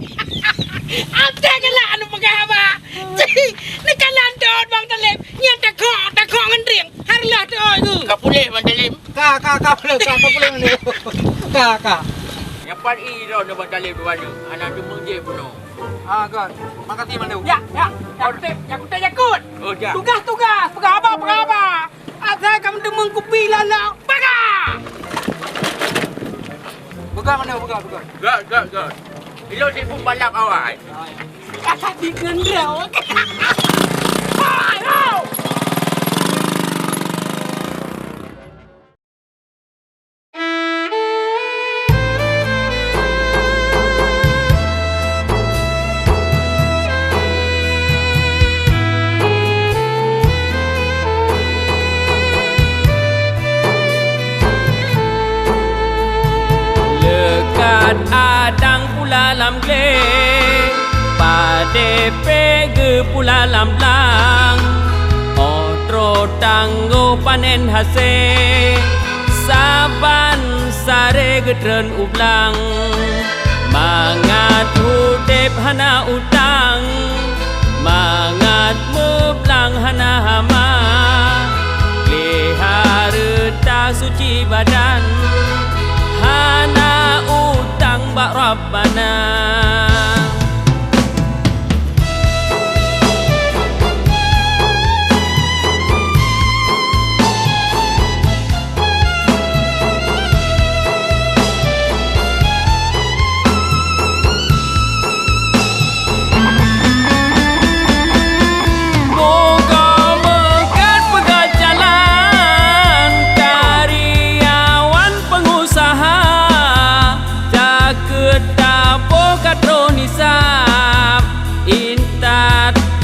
Apa kena anu pegang apa? Ni kalan dot Bang Talib. Yang tak kok ngendring. Harlah tu tu. Kau boleh Bang Talib. Kak boleh ni. Kak. Yang paling iro Bang Talib tu mana? Anak demung je penuh. God. Makasih Mandu. Ya. Yakut. Oh, ya. Tugas. Pegang apa? Asal kamu demeng kupi lalau. Pakai. Pegang Mandu. Gak. Ilo si pun balap awal. Asal digendrau. Hai. adang pula lam gle pade pege pula lam lang otro tanggo panen hase saban sare gedren ublang mangat hudep hana utang mangat meblang hana hama lihara ta suci badan hana utang bak Rabbana.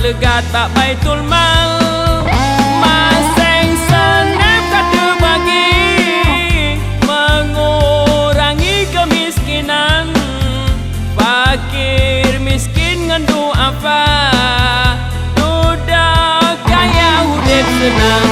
Legat bak Baitul Mal masing senep kata bagi mengurangi kemiskinan fakir miskin ngendu apa duda kaya hudip senang.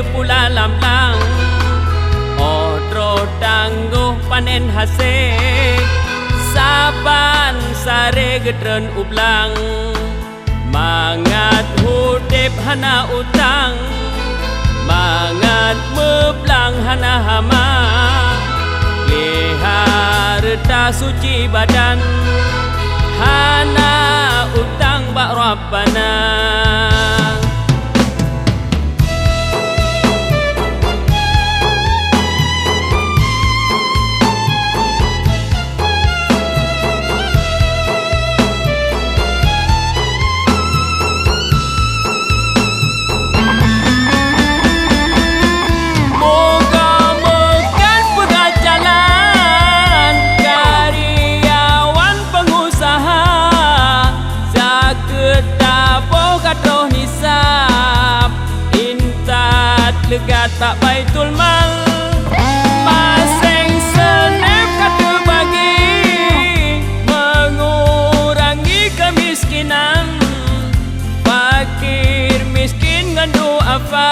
Pula lam lang otro tangguh panen hasik saban sare gedren ublang mangat hudip hana utang mangat meblang hana hama lihara ta suci badan hana utang bak Rabbana. Legat tak Baitul Mal masing senep kata bagi mengurangi kemiskinan fakir miskin ngendu apa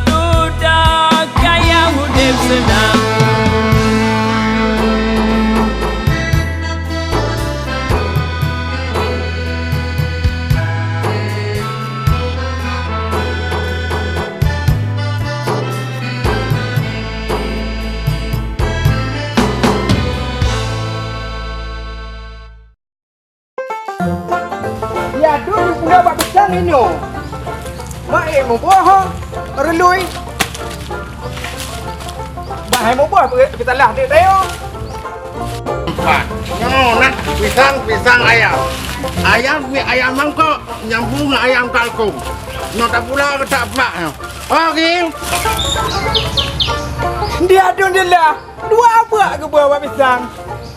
duda kaya hudip senang. Ya dulu sudah bak besar ini. Mak mau buah relui. Mak mau buah kita lah dia tayo. Pak, nak pisang ayam. Ayam mangkok nyambung ayam kalkung. Nota pula tak pak. Okey. Dia adun dia lah. Dua apa ke buah pisang?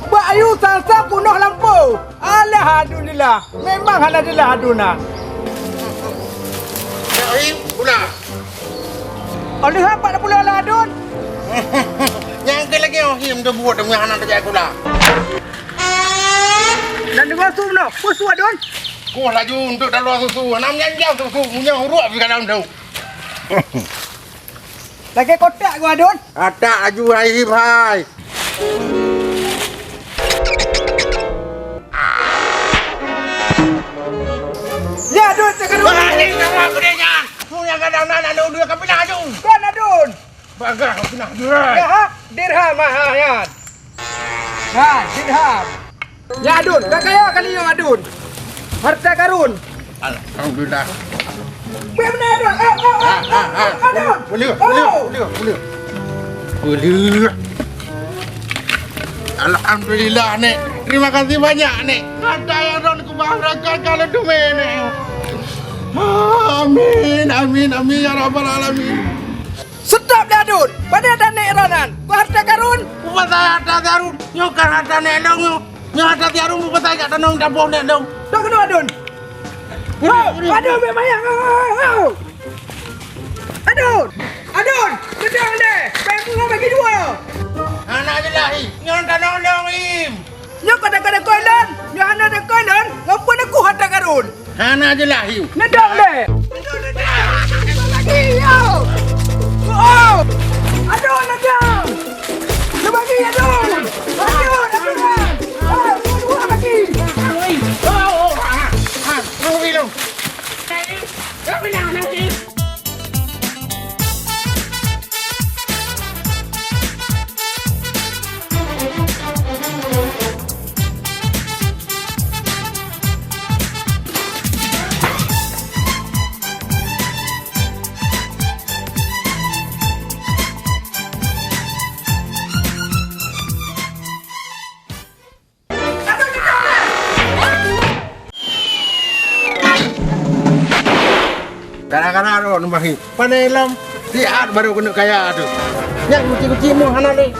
Buat ayu salsa punuh lampu. Alhamdulillah. Memang alhamdulillah aduna. Ayam pula. Oleh apa nak pula lah adun? Yang ke lagi him tu buat dengan anak kerja pula. Dan dengan susu no. Susu adun. Kau laju untuk dalam susu. Namanya jauh susu punya huruf di dalam tu. Lagi kotak gua adun. Tak laju hai hai. Ya adun sekarang. Wah, ini nama gedenya. Punya kadang nak dua kapinah aju. Kan adun. Bagah kapinah dua. Ya ha, dirham ha. Ha, dirham. Ya adun, tak kaya kali yo adun. Harta karun. Alhamdulillah. Benar Adun. Adun. Boleh. Alhamdulillah, Nek. Terima kasih banyak, Nek. Kata yang Ron kubahrakan kalau dume, Nek. Amin ya rabbal alamin. Sedap dah Adun. Pada ada Nek Ronan. Ku harta karun. Buat saya harta karun. Nyokar harta Nek dong. Nyok harta karun buat saya kat tanong dapur Nek dong. Tok kena Adun. Adun memang. Adun. Sedang deh. Pengen bagi dua. Anak jelahi. Nyok tanong dong, Im. Nyok kadang-kadang koilan. Nyok anak ada koilan. Ngapain aku harta karun? Anak jelahi. Nedang deh. Bagi yo. Oh. Adun nedang. Bagi Adun. Dua bagi. Mau bilang. Kadang-kadang Ron bahi. Pandai lam. Sihat baru kena kaya tu. Yang kuci-kuci mu hana ni.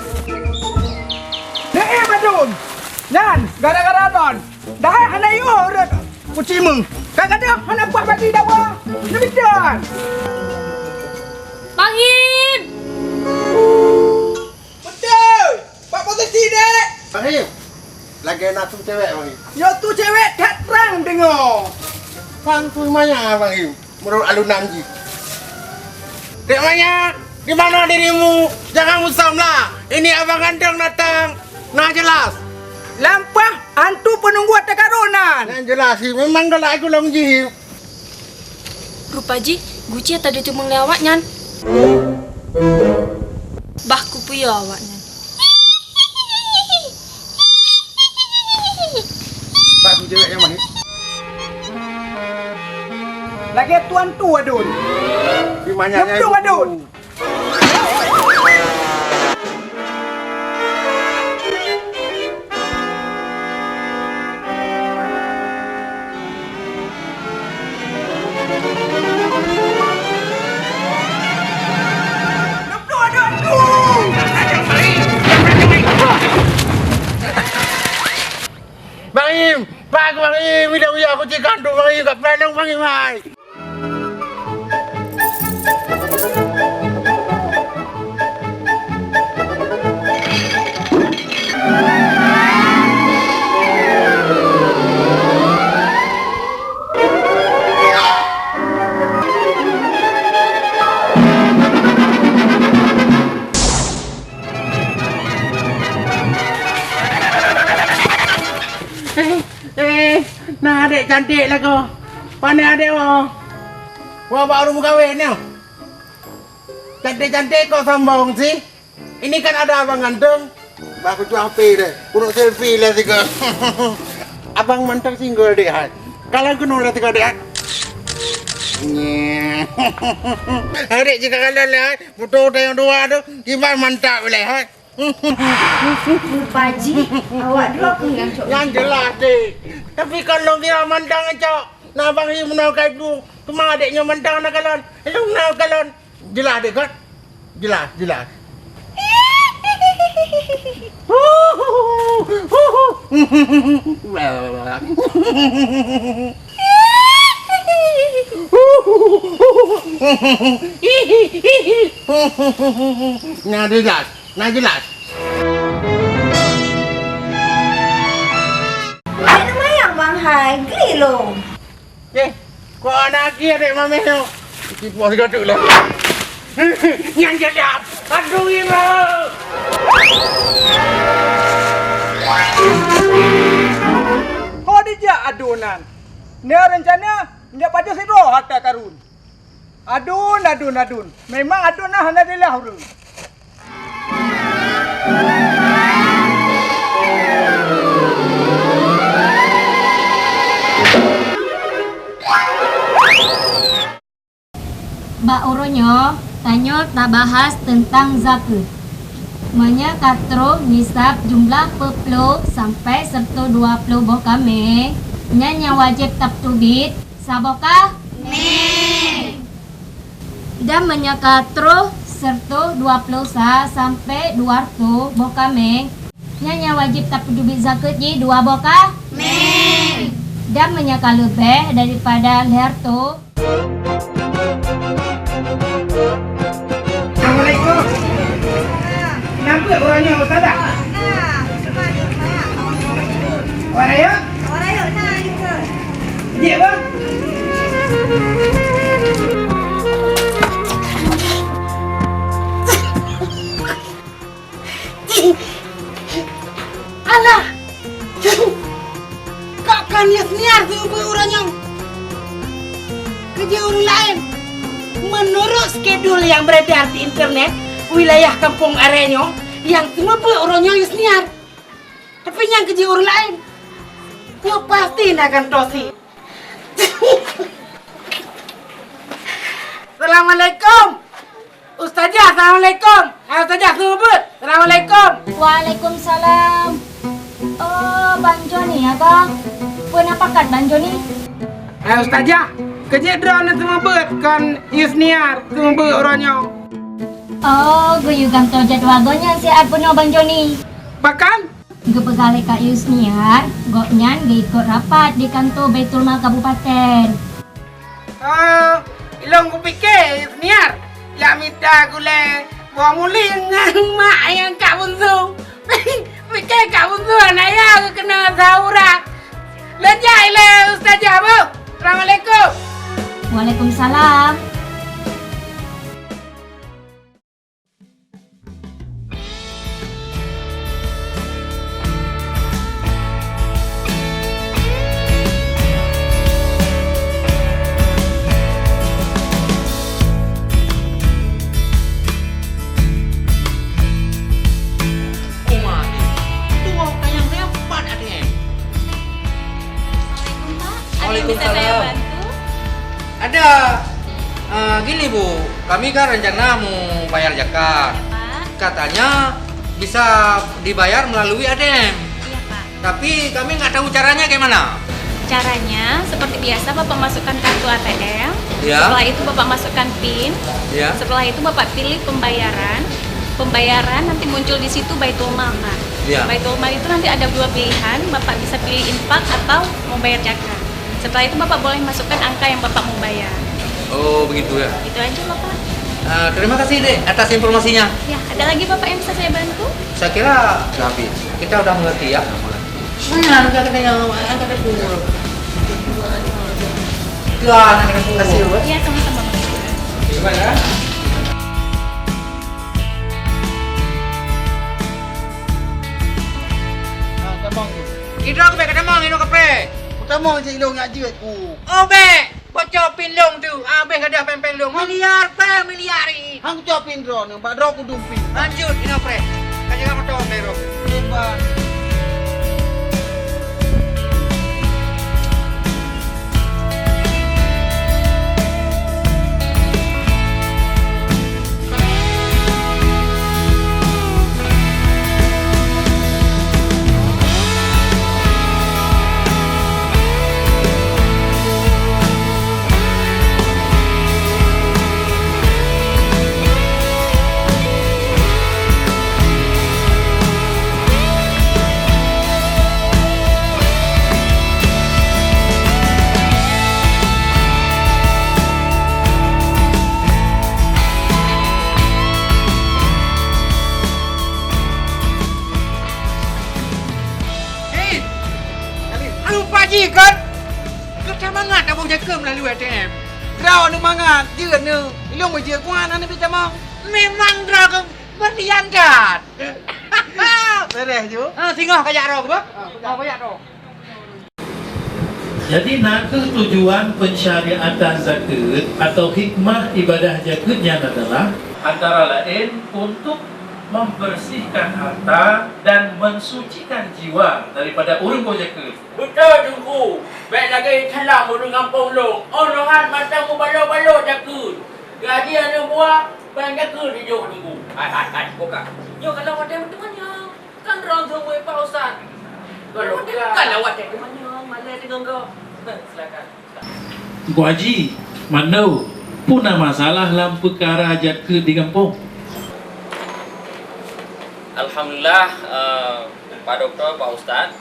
Nek Adun. Nan, gara-gara Adun. Dah hana yo urut kuci mu. Kadang-kadang hana buat bagi dawa. Demikian. Bangin! Betul. Pak posisi dek. Bahi. Lagi nafsu cewek bahi. Yo tu cewek tak terang dengar. Sang tu maya bahi. Menurut alunan ji. Dek Maya, di mana dirimu? Jangan musamlah. Ini abang ganteng datang. Nah jelas. Lampah hantu penunggu tekarunan. Yang jelas sih, memang kalau aku long ji. Rupa ji, guci tadi tu mengelawat nyan. Bah kupuya awak nyan. Pak tu cewek yang mana? Lagi tuan tu Adun. Di mana tu Adun. Bang Im, Bang Im, bila aku cakap tu Bang Im kat pelang Bang Im hai. Nah adik cantik lah kau. Pandai adik wah. Wah baru mau kahwin ni. Cantik-cantik kau sambung sih. Ini kan ada abang ganteng. Aku tu HP deh. Untuk selfie lah sih kau. Abang mantap single deh hai. Kalau aku nolak sih kau deh. Adik jika kalian lihat foto yang dua tu, gimana mantap boleh hai. Pak Ji, awak dulu aku yang cok. Yang jelas deh. Tapi kalau dia mandang cok, nak bang Im nak kait tu, cuma adiknya mandang nak kalon, lu nak kalon. Jelas deh kan? Jelas. Nah jelas. Bang Hai, gelo. Kau anak kia dek mami tu. Tipu si kau tu lah. Yang jadap. Aduh ibu. Oh dia adunan. Ni rencana dia pada sido harta karun. Adun. Memang adun lah hana dia lah. Ba uronyo tanyo tak bahas tentang zakat. Menyakatro nisab jumlah peplo sampai serta 20 boh kami. Nyanya wajib tak tubit sabokah? Dan menyakatro serta 20 sampai 200 boh kami. Nyanya wajib tak tubit zakat ji 2 bokah? Dan menyakal lebih daripada leher tu. Assalamualaikum. Nampak orangnya Ustaz tak? Orang raya? Orang raya nak ikut. Cik apa? Alah. Kak kan niat tu orangnya. Kerja orang lain. Menurut skedul yang beredar di internet, wilayah kampung Arenyo yang semua orangnya Yusniar. Tapi yang kerja orang lain, yo pasti nak akan dosi. Assalamualaikum. Ustazah, Assalamualaikum. Ustazah, sebut. Assalamualaikum. Waalaikumsalam. Oh, Banjo ni ya, Kang. Kenapa kan Banjo ni? Ustazah, kerja drone semua ber kan Yusniar semua ber orangnya. Oh, gue ganto jadwalnya si Apuno Banjo ni. Bahkan gue pegawai Kak Yusniar, goknya gue ikut rapat di kantor Baitul Mal Kabupaten. Ilong ku fikir Yusniar yang minta gule buah muli dengan mak yang Kak Bunsu. Fikir Kak Bunsu anak ya kena saurat. Lejai le Ustazah bu. Assalamualaikum. Waalaikumsalam. Waalaikumsalam. Ada. Gini Bu, kami kan rencana mau bayar zakat. Katanya bisa dibayar melalui ATM. Iya Pak. Tapi kami nggak tahu caranya gimana. Caranya seperti biasa Bapak masukkan kartu ATM. Ya. Setelah itu Bapak masukkan PIN. Ya. Setelah itu Bapak pilih pembayaran. Pembayaran nanti muncul di situ Baitul Mal Pak. Ya. Baitul Mal itu nanti ada 2 pilihan. Bapak bisa pilih infak atau mau bayar zakat. Setelah itu Bapak boleh masukkan angka yang Bapak mau bayar. Oh begitu ya. Itu aja Bapak. Terima kasih deh atas informasinya. Ya, ada lagi Bapak yang bisa saya bantu? Saya kira habis. Kita udah mengerti ya. Mana angka kita yang angka dapur. Terima kasih. Iya sama-sama. Terima ya. Kita ke bek kadamang ini kape. Utama cik long ngaji ku. Oh bek, bocor pin long tu. Bek kada pempeng long. Miliar pe miliar ni. Hang copin drone, mbak drone ku dumpi. Lanjut ini pre. Kan jangan motor bero. Hebat. Kan? Kita mangat abang jaga melalui ATM. Draw ni mangat, jeun ni. Ilong mo je kuan ani bi jamang. Memang draw ke berlian kan. Beres ju. Singoh kajak roh ke? Kajak roh. Jadi nakah tujuan pensyariatan zakat atau hikmah ibadah zakatnya adalah antara lain untuk membersihkan harta dan mensucikan jiwa daripada urung zakat. Betul tunggu. Baik lagi salam urung kampung long. Olohan mata mu balo-balo zakut. Gaji buah, pengen ke di jauh tunggu. Hai, buka. Yo kalau ada temannya, kan orang semua Pak Ustaz. Kalau ada temannya, mana dengan kau? Silakan. Bu Haji, mana puna masalah dalam perkara jaket di kampung? Alhamdulillah, Pak Doktor, Pak Ustaz,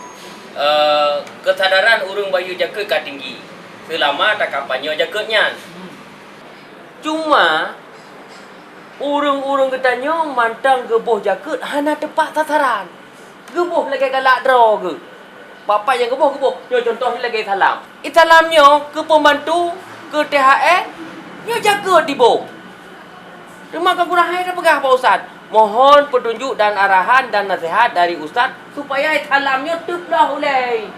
kesadaran urang bayu jaket ka tinggi selama tak kampanye jaketnya. Cuma urang-urang katanya mantang geboh jaket hana tepat sasaran. Geboh lagi galak draw ke. Bapak yang geboh. Yo contoh lagi salam. Salamnya ke pembantu, ke THR, yo jaket diboh. Cuma kekurangan ada pegah Pak Ustaz. Mohon petunjuk dan arahan dan nasihat dari Ustaz supaya salamnya teplah oleh.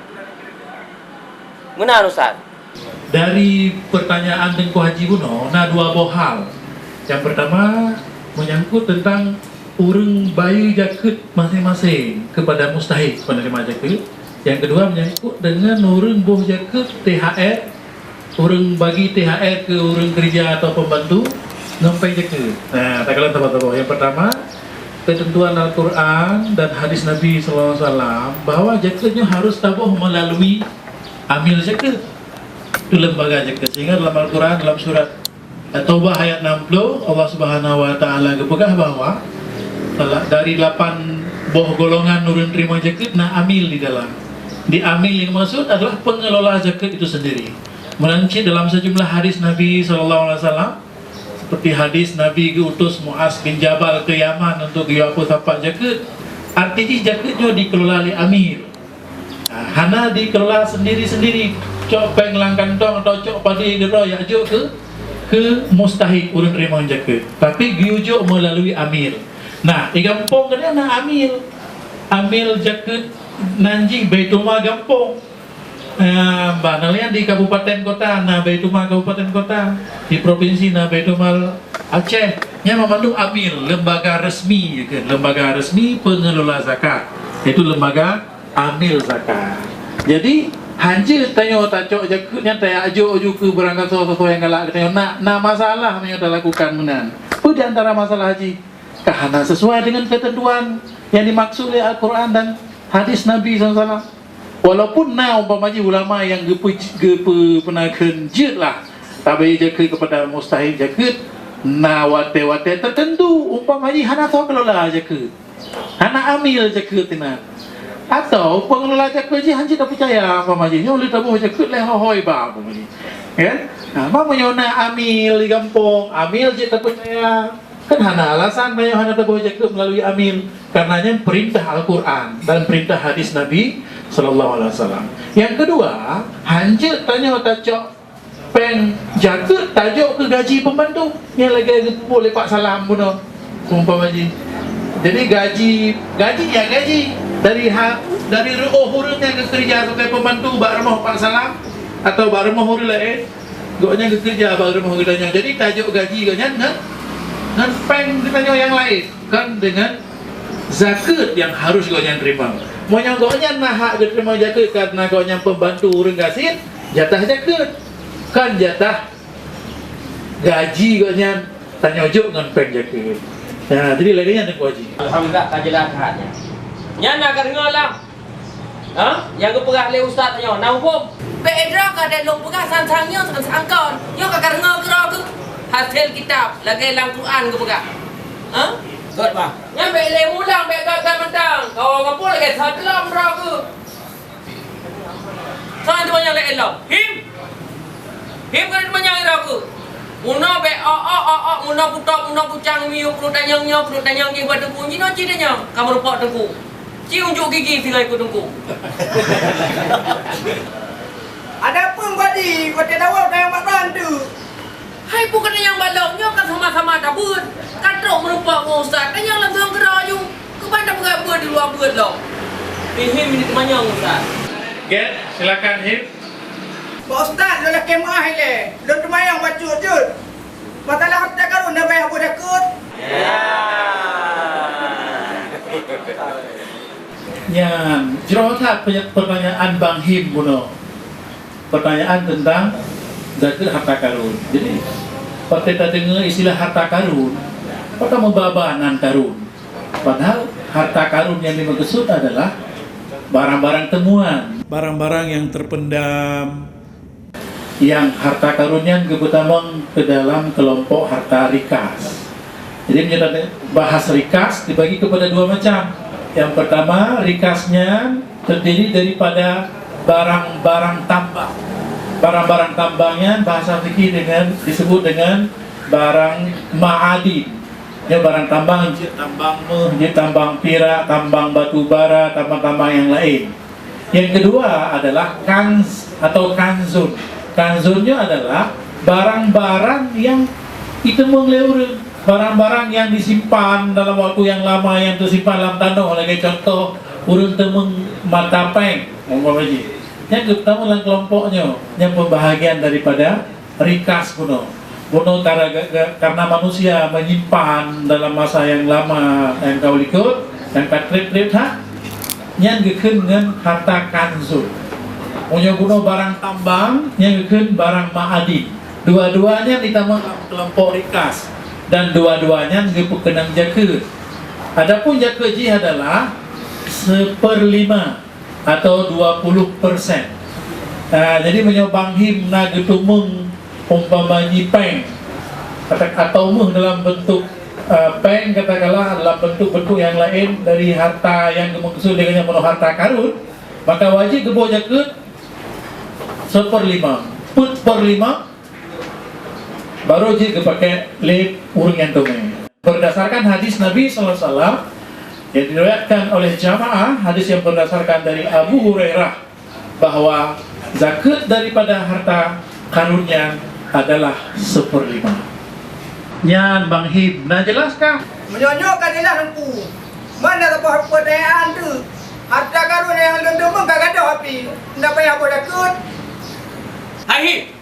Benar Ustaz? Dari pertanyaan Tengku Haji Buno, ada dua buah hal. Yang pertama menyangkut tentang urang bayu jaket masing-masing kepada mustahik penerima jaket. Yang kedua menyangkut dengan urang boh jaket THR, urang bagi THR ke urang kerja atau pembantu ngampai jaket. Nah, tak kalian tahu. Yang pertama, ketentuan Al-Quran dan hadis Nabi SAW bahwa jaketnya harus tabuh melalui amil jaket. Itu lembaga jaket. Sehingga dalam Al-Quran, dalam surat Taubah ayat 60, Allah Subhanahu Wa Taala berpegang bahwa dari 8 boh golongan nurun terima jaket, nah amil di dalam. Di amil yang maksud adalah pengelola jaket itu sendiri. Melainkan dalam sejumlah hadis Nabi SAW, seperti hadis Nabi diutus Muaz bin Jabal ke Yaman untuk diapu tapak jaket, artinya jaketnya dikelola oleh amir. Hana dikelola sendiri-sendiri. Cok penglang kantong atau cok padi gero ya jo ke mustahik urang terima jaket. Tapi giujo melalui amir. Nah, di kampung kan na amil. Amil jaket Nanjing Baitulma Gampong. Banalnya di kabupaten kota, nah Baitulma kabupaten kota, di provinsi nah Baitulma Aceh, nya memandu amil, lembaga resmi, lembaga resmi pengelola zakat, itu lembaga amil zakat. Jadi hanje tanya tacok jakutnya tanya ajo ke berangkat sesuatu yang galak tanya nak masalah yang dah lakukan menan. Apa di antara masalah haji? Karena sesuai dengan ketentuan yang dimaksud oleh Al-Quran dan hadis Nabi SAW. Walaupun umpamanya ulama yang penakan jid lah tabai jaket kepada mustahil jaket wate tertentu umpamanya hana tahu kelola jaket hana amil jaket tina atau pengelola jaket je hanya tak percaya umpamanya oleh tabuh jaket leh hoi ba umpamanya kan umpamanya na amil di kampung amil je tak percaya kan hana alasan banyak hana tabuh jaket melalui amil karenanya perintah Al-Quran dan perintah hadis Nabi Sallallahu Alaihi Wasallam. Yang kedua, hanja tanya tacok peng jaket tajuk ke gaji pembantu yang lagi boleh Pak Salam bunuh umpamanya. Jadi gaji dari hurufnya ke kerja sebagai pembantu bak rumah Pak Salam atau bak rumah huruf lain, goknya ke kerja bak rumah huruf lainnya. Jadi tajuk gaji goknya dengan peng ditanya yang lain kan dengan zakat yang harus goknya terima. Mau goknya nah hak terima jaket karena goknya pembantu urang gasin jatah jaket kan jatah gaji goknya tanya ojo dengan peng jaket. Nah, jadi lainnya nak gaji. Alhamdulillah kejelasannya. Nya nak dengarlah. Yang keperah le ustaz tanya, nak hukum. Pedra ka ada long perah sang-sangnya sang-sangkon. Yo ka dengar kira ke hasil kitab lagi dalam Quran ke perah. Good bang. Yang bele mulang bek gagal mentang. Kau ngapul lagi salam bro ke. Sana tu banyak lek elok. Him kan banyak ira ke. Muna bek muna putok muna pucang miu perut danyang ke pada bunyi no cidanya. Kamu repot tengku. Ci unjuk gigi silai ku tengku. Ada pun badi kau tidak tahu yang mak tu. Hai bukan yang baloknya kan sama-sama dabut. Kadang merupakan ustaz kan yang langsung gerayu. Kepada berapa di luar buat lo. Him ini temannya ustaz. Get, silakan Him. Pak Ustaz, lo laki mah le. Lo temayang baca je. Masalah harta karun dah bayar budak kut. Ya, jerotak pertanyaan Bang Him Buno. Pertanyaan tentang zakat harta karun. Jadi kita dengar istilah harta karun, pertama babanan karun. Padahal harta karun yang dimaksud adalah barang-barang temuan, barang-barang yang terpendam, yang harta karunnya kebetulan ke dalam kelompok harta rikas. Jadi menjadi bahas rikas dibagi kepada dua macam. Yang pertama, rikasnya terdiri daripada barang-barang tambang. Barang-barang tambangnya bahasa fikih disebut dengan barang ma'adin. Ya, barang tambang, tambang tambang perak, tambang batu bara, tambang-tambang yang lain. Yang kedua adalah kanz atau kanzun. Kanzunnya adalah barang-barang yang ditemui oleh orang, barang-barang yang disimpan dalam waktu yang lama, yang tersimpan dalam tanah. Lagi contoh, urun temung mata peng, yang pertama dalam kelompoknya, yang pembahagian daripada rikas kuno. Kuno karena manusia menyimpan dalam masa yang lama yang kau ikut, yang katrip-trip hak, yang gekun dengan harta kanzun. Punya guna barang tambang, yang gekun barang ma'adin. Dua-duanya ditambah kelompok rikas. Dan dua-duanya kenang jaka. Adapun jaka ji adalah 1/5 atau 20%. Jadi menyobang him na getumung umpamanya peng atau muh dalam bentuk peng katakanlah dalam bentuk-bentuk yang lain dari harta yang dimaksud dengan yang harta karun, maka wajib gebo jaka 1/5 baru je pakai lek urang yang tome. Berdasarkan hadis Nabi SAW yang diriwayatkan oleh jamaah, hadis yang berdasarkan dari Abu Hurairah bahwa zakat daripada harta karunnya adalah 1/5. Nyan Bang Hib, nah jelaskah? Menyonyokkan ilah nengku. Mana apa pertanyaan tu? Harta karun yang lendung kagak ada api. Ndak payah apa dakut. Hai Hib,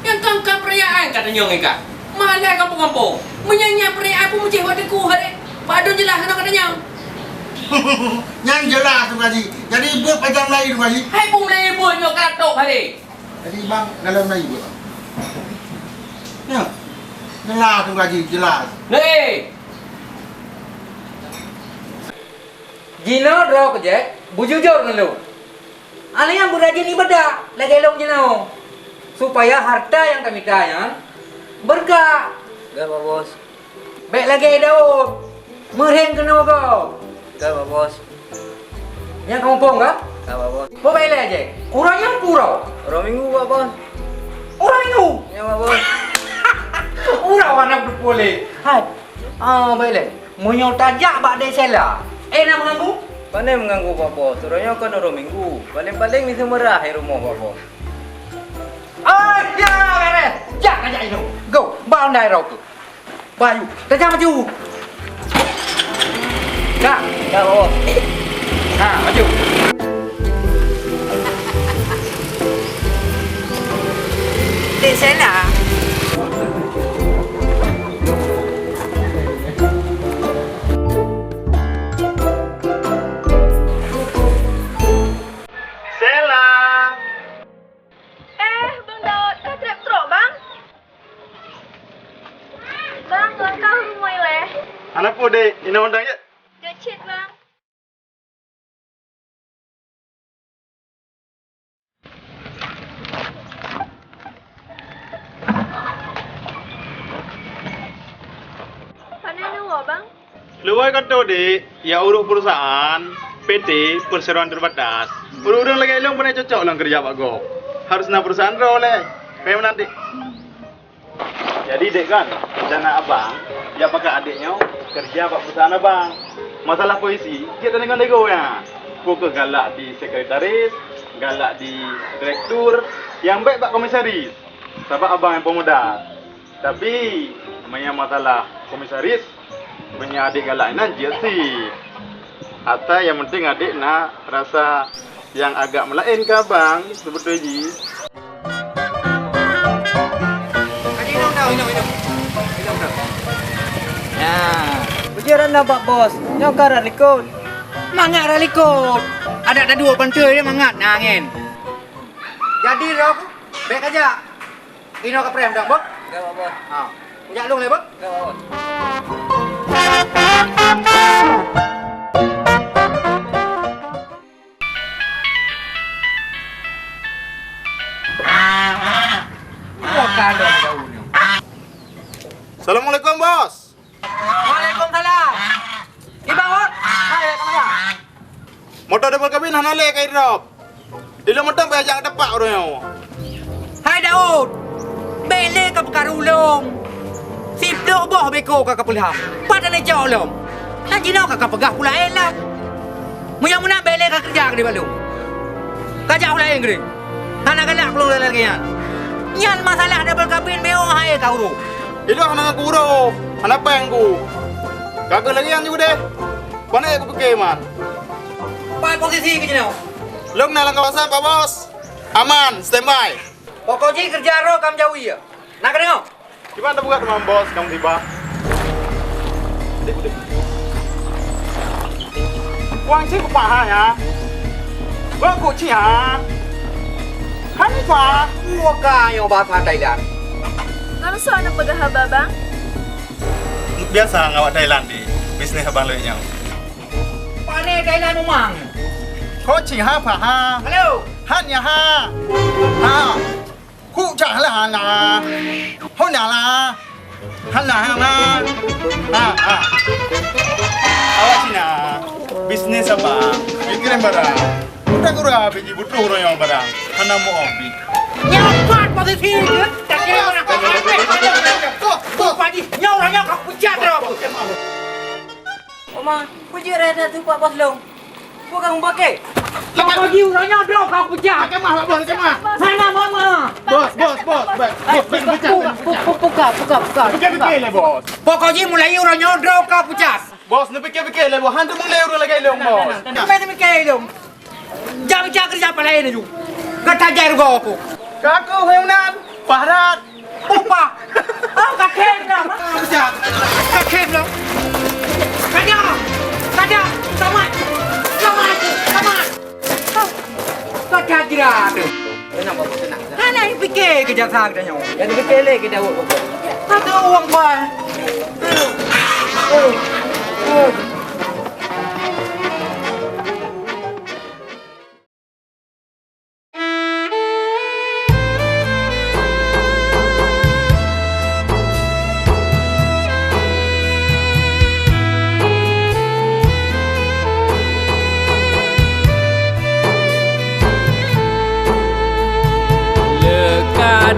yang tangkap perayaan katanya orang ikat. Mana kampung-kampung menyanyi perayaan pun macam waktu ku hari. Padu jelas katanya. Yang jelas tu Haji. Jadi buat macam lain tu Haji. Hai pun Melayu buat nyok katok hari. Jadi bang dalam Melayu buat. Ya. Jelas tu Haji, jelas. Hei. Jino draw kerja, bujujur nelu. Alih yang berajin ibadah, lagi long jino. Supaya harta yang kami tayang berkah. Gak Pak Bos. Baik lagi Daud. Merhen kena kau. Gak Pak Bos. Yang kamu pong kah? Gak Pak Bos. Kau baik aja. Orangnya kurau. Orang minggu Pak Bos. Orang minggu. Ya Pak Bos. Urau anak berpoleh. Hai. Baiklah. Munyo tajak bak de sela. Nak mengganggu? Pandai mengganggu Pak Bos. Orangnya kan orang minggu. Paling-paling ni semerah di rumah Pak Bos. Jangan aja itu. Go, bawa ndai rau tu. Bayu, tajam maju. Kak, Gak Pak Bos. nah maju. Di sana. Bang Daud, kau trap truk bang? Bang, langkah rumah ileh. Anak po deh, ini undang ya. Gecit bang. Pandai nuwa bang? Luai kata deh, ya urus perusahaan PT Perseroan Terbatas. Urus lagi elong pernah cocok lang kerja Pak Go. Harus na perusahaan oleh. Kayak nanti. Jadi dek kan, rencana abang, dia pakai adiknya kerja pak perusahaan abang. Masalah puisi, kita dengan nego ya. Pukul galak di sekretaris, galak di direktur, yang baik pak komisaris. Sebab abang yang pemodal. Tapi namanya masalah komisaris, punya adik galak ini sih. Atau yang penting adik nak rasa yang agak melain ke abang, sebetulnya ji. Nah, berjalan lah Pak Bos. Nyokar relikut. Mangat relikut. Ada dua pentul dia mangat nangin. Jadi rok, baik aja. Ino ke prem dong, Bos. Enggak, Pak Bos. Ha. Punya long le, Bos? Enggak, Pak Bos. Assalamualaikum, Bos. Waalaikumsalam. Ibawot. Hai, kemana? Motor double kabin hana le kai drop. Dilo motor ba ajak tepak orang. Hai Daud. Bele ka perkara ulung. Sip dok boh beko ka kapulham. Padane jauh lom. Nak jino ka pegah pula elam. Muya muna bele ka kerja ke balu. Ka jauh lain gede. Hana galak lu lagi yan. Yan masalah double kabin meong hai ka uru. Dilo hana kuro. Hana pengku. Kagak lagi yang juga deh. Mana aku pakai man? Pai posisi ke jino. Long nalang kawasan Pak Bos. Aman, standby. Pokoknya kerja ro kam jauh ya. Nak kena. Gimana buka teman Bos kamu tiba? Wang sih kupak ya. Wang kuci ha. Hani pa. Muka yang bahasa Thailand. Kamu soalnya pegah Bang? Biasa ngawak Thailand di bisnis abang leunya. Pane Thailand memang. Kuci ha pa ha. Halo. Han ya ha. Ha. Ku cha la na. Ho na la. Han na ha na. Ha. Awak Cina. Bisnis apa? Pikirin barang. Udah kurang biji butuh orang yang barang. Hana mau obi. Nyapat posisi ke? Tak kira orang kau padi. Nyauranya kau pucat terus. Oma, puji reda tu Pak Bos Long. Bukan pakai. Kau pagi orangnya terus kau pucat. Kemah Pak Bos, kemah. Mana mama? Bos. Buka. Fikir le bos. Pokoknya mulai orangnya terus kau pucat. Bos, ni fikir le bos. Hantu mulai orang lagi le bos. Apa yang mikir dong? Jangan kerja apa lain tu. Kata jar kau aku. Kaku heunan, Fahrat. Upa. Oh, kakek dah. Pucat. Kakek dah. Kada. Selamat. Kakak kira tu. Tenang. Hana yang fikir kerja sah kita nyawa. Yang fikir le kita buat. Ada uang bah.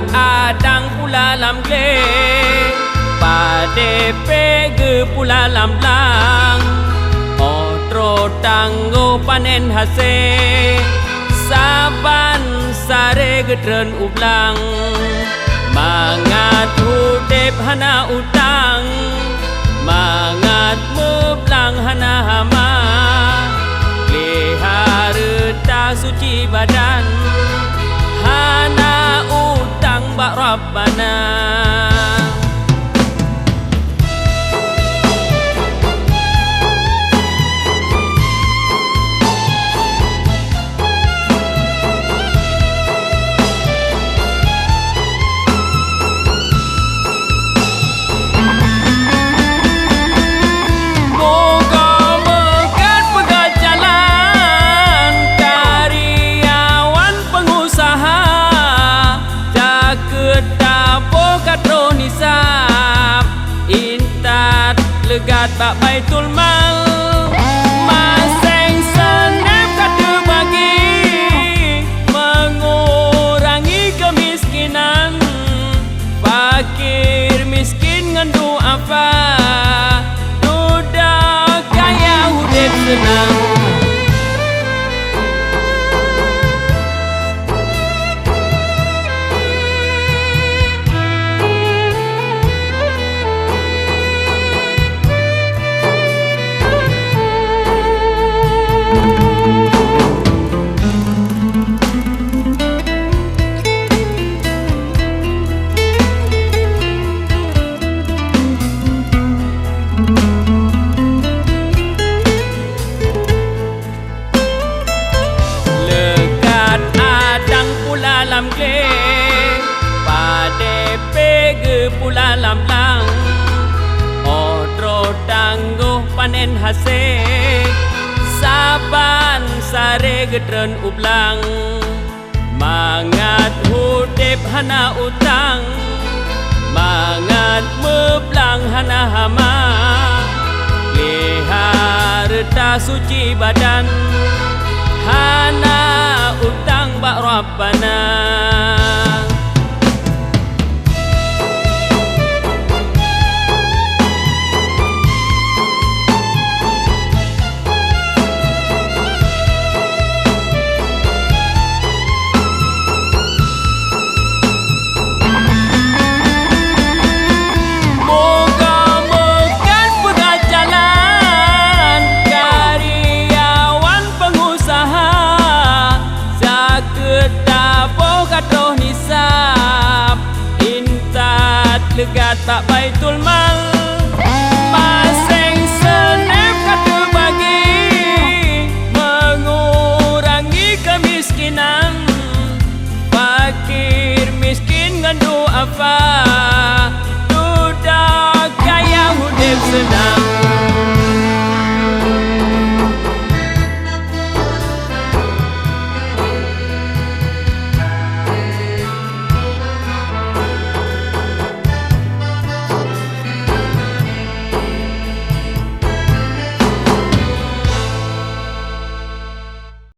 Adang pula lam gle Pade pege pula lam lang Otro tanggo panen hase Saban sare gedren ublang Mangat hudep hana utang Mangat meblang hana hama Lihara tak suci badan Hana utang bak Rabbana legat bak Baitul Mal Maseng senap kata bagi mengurangi kemiskinan fakir miskin ngendu apa duda kaya hudip senang panen hasil saban sare gedren ublang mangat hudip hana utang mangat meblang hana hama harta suci badan hana utang bak Rabbana. Legat tak baitul mal paseng senep kata bagi mengurangi kemiskinan fakir miskin ngandu apa dudak kaya hudip senang